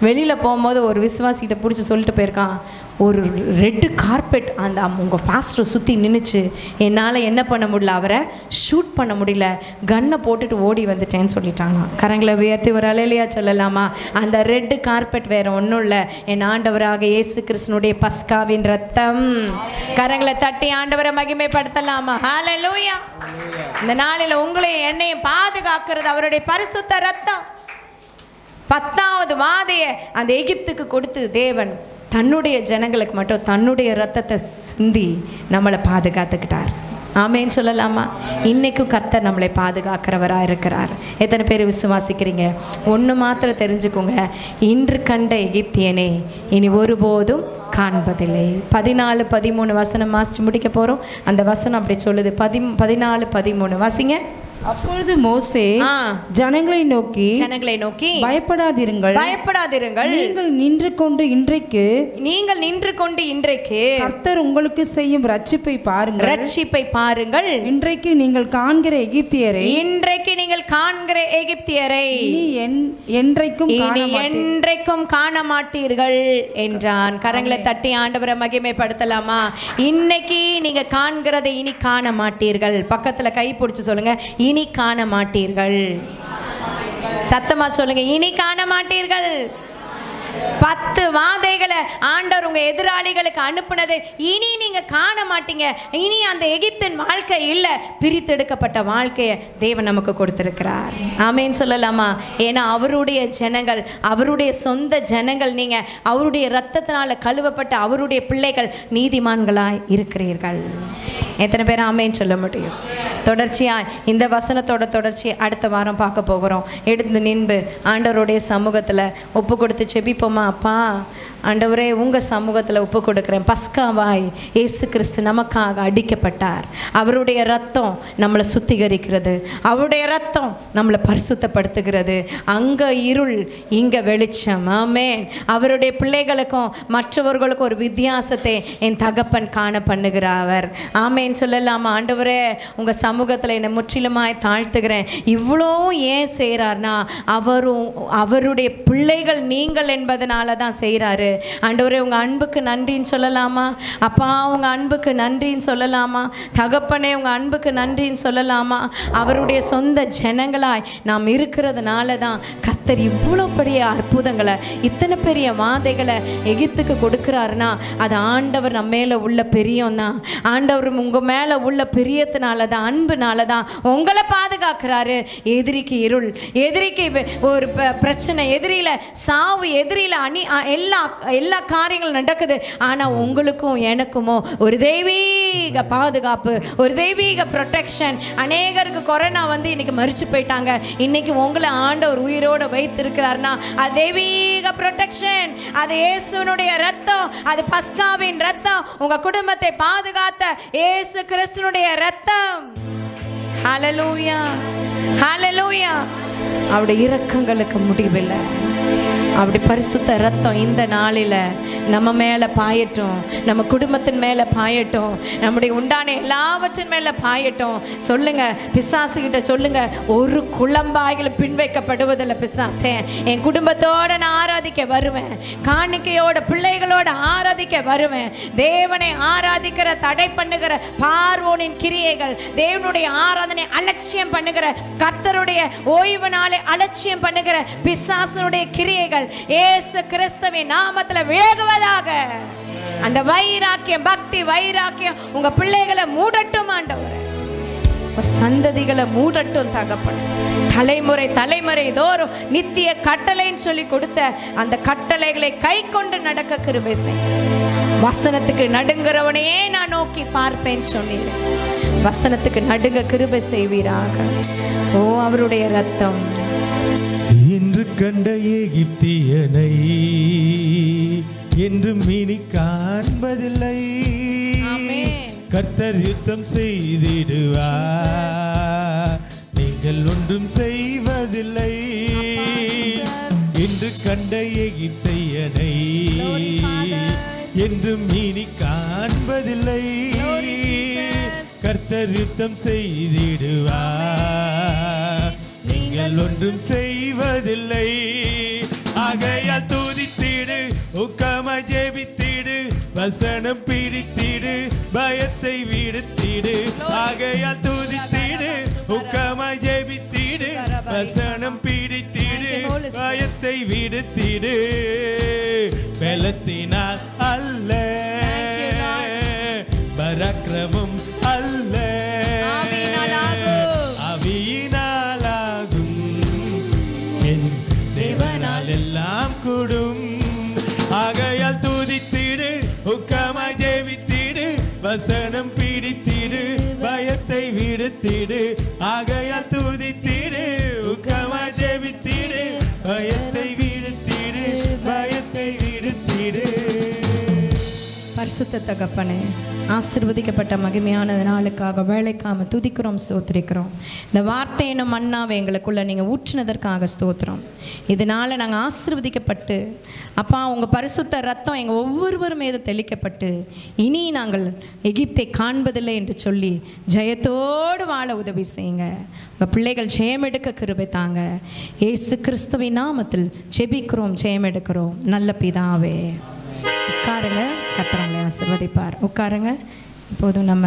Speaker 1: வெளியில் போகும்போது ஒரு விசுவாசிகிட்ட பிடிச்சி சொல்லிட்டு போயிருக்கான், ஒரு ரெட்டு கார்பெட் அந்த உங்கள் பாஸ்டரை சுற்றி நின்றுச்சு, என்னால் என்ன பண்ண முடியல, அவரை ஷூட் பண்ண முடியல, கன்னை போட்டுட்டு ஓடி வந்துட்டேன்னு சொல்லிட்டானா. கரங்களை உயர்த்தி ஒரு அலையிலையா சொல்லலாமா? அந்த ரெட்டு கார்பெட் வேறு ஒன்றும் இல்லை, என் ஆண்டவராக இயேசு கிறிஸ்துனுடைய பஸ்காவின் ரத்தம். கரங்களை தட்டி ஆண்டவரை மகிமைப்படுத்தலாமா? ஹல்லேலூயா. இந்த நாளில் உங்களையும் என்னையும் பாதுகாக்கிறது அவருடைய பரிசுத்த ரத்தம். 10வது வாதையை அந்த எகிப்துக்கு கொடுத்து தேவன் தன்னுடைய ஜனங்களுக்கு மட்டும் தன்னுடைய ரத்தத்தை சிந்தி நம்மளை பாதுகாத்துக்கிட்டார். ஆமேன்னு சொல்லலாமா? இன்றைக்கும் கர்த்தர் நம்மளை பாதுகாக்கிறவராக இருக்கிறார். எத்தனை பேர் விசுவாசிக்கிறீங்க? ஒன்று மாத்திரம் தெரிஞ்சுக்கோங்க, இன்று கண்ட எகிப்தியனே இனி ஒருபோதும் காண்பதில்லை. 14-13 வசனம் வாசித்து முடிக்க போகிறோம். அந்த வசனம் அப்படி சொல்லுது. 14-13 வாசிங்க.
Speaker 3: அப்பொழுது மோசே ஜனங்களை நோக்கி பயப்படாதிருங்கள், நீங்கள் நின்று கொண்டு இன்றைக்கு கர்த்தர் உங்களுக்கு செய்யும் ரட்சிப்பை பாருங்கள். இன்றைக்கு நீங்கள் காண்கிற எகிப்தியரை என்றைக்கும் காண மாட்டீர்கள் என்றான். கரங்களை தட்டி ஆண்டவரை மகிமைப்படுத்தலாமா? இன்னைக்கு நீங்க காண்கிறதை இனி காண மாட்டீர்கள். பக்கத்துல கை பிடிச்சு சொல்லுங்க, இனி காண மாட்டீர்கள். சத்தமா சொல்லுங்க, இனி காண மாட்டீர்கள். 10 வாதைகளை ஆண்டவர் உங்க எதிராளிகளுக்கு அனுப்புனது இனி நீங்க காண மாட்டீங்க. இனி அந்த எகிப்தின் வாழ்க்கை இல்லை, பிரித்தெடுக்கப்பட்ட வாழ்க்கையை தேவன் நமக்கு கொடுத்திருக்கிறார். ஆமேன்னு சொல்லலாமா? ஏன்னா அவருடைய ஜனங்கள், அவருடைய சொந்த ஜனங்கள், நீங்க அவருடைய இரத்தத்தினால கழுவப்பட்ட அவருடைய பிள்ளைகள், நீதிமான்களாய் இருக்கிறீர்கள். எத்தனை பேர் ஆமேன்னு சொல்ல முடியும்? தொடர்ச்சியாக இந்த வசனத்தோட தொடர்ச்சி அடுத்த வாரம் பார்க்க போகிறோம். எடுத்து நின்று ஆண்டவருடைய சமூகத்தில் ஒப்பு கொடுத்து செபிப்போமா? அப்பா ஆண்டவரே, உங்கள் சமூகத்தில் ஒப்பு கொடுக்குறேன். பஸ்காவாய் இயேசு கிறிஸ்து நமக்காக அடிக்கப்பட்டார். அவருடைய ரத்தம் நம்மளை சுத்திகரிக்கிறது, அவருடைய ரத்தம் நம்மளை பரிசுத்தப்படுத்துகிறது. அங்கே இருள், இங்கே வெளிச்சம். ஆமென். அவருடைய பிள்ளைகளுக்கும் மற்றவர்களுக்கும் ஒரு வித்தியாசத்தை என் தகப்பன் காண பண்ணுகிறார். ஆமென் சொல்லலாமா? ஆண்டவரே, உங்கள் சமூகத்தில் என்னை முற்றிலுமாய் தாழ்த்துகிறேன். இவ்வளோ ஏன் செய்கிறார்னா, அவருடைய பிள்ளைகள் நீங்கள் என்பதனால தான் செய்கிறாரு. ஆண்டவரே, உங்கள் அன்புக்கு நன்றின்னு சொல்லலாமா? அப்பா, உங்கள் அன்புக்கு நன்றின்னு சொல்லலாமா? தகப்பனே, உங்கள் அன்புக்கு நன்றின்னு சொல்லலாமா? அவருடைய சொந்த ஜனங்களாய் நாம் இருக்கிறதுனால தான் கர்த்தர் இவ்வளோ பெரிய அற்புதங்களை, இத்தனை பெரிய வாதைகளை எகிப்துக்கு கொடுக்குறாருன்னா அது ஆண்டவர் நம்ம மேலே உள்ள பிரியம் தான். ஆண்டவர் உங்கள் மேலே உள்ள பிரியத்தினால தான், அன்புனால தான் உங்களை பாதுகாக்கிறாரு. எதிரிக்கு இருள், எதிரிக்கு ஒரு பிரச்சனை, எதிரியில் சாவு, எதிரியில் எல்லா காரியங்களும் நடக்குது. ஆனால் உங்களுக்கும் எனக்குமோ ஒரு தெய்வீக பாதுகாப்பு, ஒரு தெய்வீக ப்ரொடெக்ஷன். அநேகருக்கு கொரோனா வந்து இன்னைக்கு மறிச்சு போயிட்டாங்க. இன்னைக்கு உங்களை ஆண்டவர் உயிரோடு வைத்திருக்கிறார்னா அது தெய்வீக ப்ரொடெக்ஷன். அது இயேசுனுடைய ரத்தம், அது பஸ்காவின் ரத்தம். உங்க குடும்பத்தை பாதுகாத்த இயேசு கிறிஸ்துனுடைய ரத்தம். ஹல்லேலூயா, ஹல்லேலூயா. அவருடைய இரக்கங்களுக்கு முடிவில்லை. அப்படி பரிசுத்த ரத்தம் இந்த நாளில் நம்ம மேலே பாயட்டும், நம்ம குடும்பத்தின் மேலே பாயட்டும், நம்முடைய உண்டான எல்லாவற்றின் மேலே பாயட்டும். சொல்லுங்க, பிசாசுகிட்ட சொல்லுங்க, ஒரு குழம்பாய்கள் பின்வைக்கப்படுவதில்லை. பிசாசே, என் குடும்பத்தோடு நான் ஆராதிக்க வருவேன், காணிக்கையோட பிள்ளைகளோட ஆராதிக்க வருவேன். தேவனை ஆராதிக்கிற தடை பண்ணுகிற பார்வோனின் கிரியைகள், தேவனுடைய ஆராதனை அலட்சியம் பண்ணுகிற, கர்த்தருடைய ஓய்வு நாளை அலட்சியம் பண்ணுகிற பிசாசனுடைய கிரியைகள் இயேசு கிறிஸ்துவின் நாமத்தில் விலகுவதாக.
Speaker 1: அந்த வைராக்கியம், பக்தி வைராக்கியம் உங்க பிள்ளைகளை மூடட்டும் ஆண்டவரே. சந்ததிகளை மூடட்டும் தகப்பன். தலைமுறை தலைமுறை தோறும் நித்திய கட்டளைன்னு சொல்லி கொடுத்த அந்த கட்டளைகளை கை கொண்டு நடக்க கிருபை செய். வசனத்துக்கு நடுங்கிறவனையே நான் நோக்கி பார்ப்பேன்னு சொன்னீங்க. வசனத்துக்கு நடுங்க கிருபை செய்வீராக. ஓ அவருடைய ரத்தம்.
Speaker 4: என்று கண்ட எகிப்தியனை என்றும் இனி காண்பதில்லை. கர்த்தர் யுத்தம் செய்திடுவார், நீங்கள் ஒன்றும் செய்வதில்லை. என்று கண்ட எகிப்தியனை என்றும் இனி காண்பதில்லை. கர்த்தர் யுத்தம் செய்திடுவார், நீங்கள் ஒன்றும் செய்வதில்லை. ஆகையால் துதித்திடு, உக்கம ஜெபித்திடு, வசனம் பிடித்திடு, பயத்தை விடுத்திடு. ஆகையால் துதித்திடு, உக்கம ஜெபித்திடு, வசனம் பிடித்திடு, பயத்தை விடுத்திடு. பலத்தினால் அல்ல, பராக்கிரமம் அல்ல, அவியினாலாகும், என் தேவனால் எல்லாம் கூடும். ஆகையால் துதித்திடு, உக்கமாய் ஜெபித்திடு, வசனம் பிடித்திடு, பயத்தை விடுத்திடு. ஆகையால் துதித்திடு, உக்கமாய் ஜெபித்திடு, பயத்தை விடுத்திடு, பயத்தை விடுத்திடு.
Speaker 1: பரிசுத்த தகப்பனே, ஆசீர்வதிக்கப்பட்ட மகிமையான நாளுக்காக வேலைக்காம துதிக்கிறோம், ஸ்தோத்திரிக்கிறோம். இந்த வார்த்தை என்னும் மன்னாவை எங்களுக்குள்ள நீங்கள் ஊற்றினதற்காக ஸ்தோத்திரம். இதனால் நாங்கள் ஆசீர்வதிக்கப்பட்டு அப்பா உங்கள் பரிசுத்த ரத்தம் எங்கள் ஒவ்வொருவரும் மீது தெளிக்கப்பட்டு இனி நாங்கள் எகிப்தை காண்பதில்லை என்று சொல்லி ஜெயத்தோடு வாழ உதவி செய்யுங்க. உங்கள் பிள்ளைகள் ஜெயமெடுக்க கிருபை தாங்க. இயேசு கிறிஸ்துவின் நாமத்தில் ஜெபிக்கிறோம், ஜெயமெடுக்கிறோம் நல்ல பிதாவே. உட்காருங்க, கர்த்தர் உங்களை ஆசீர்வதிப்பார். உட்காருங்க. இப்போது நம்ம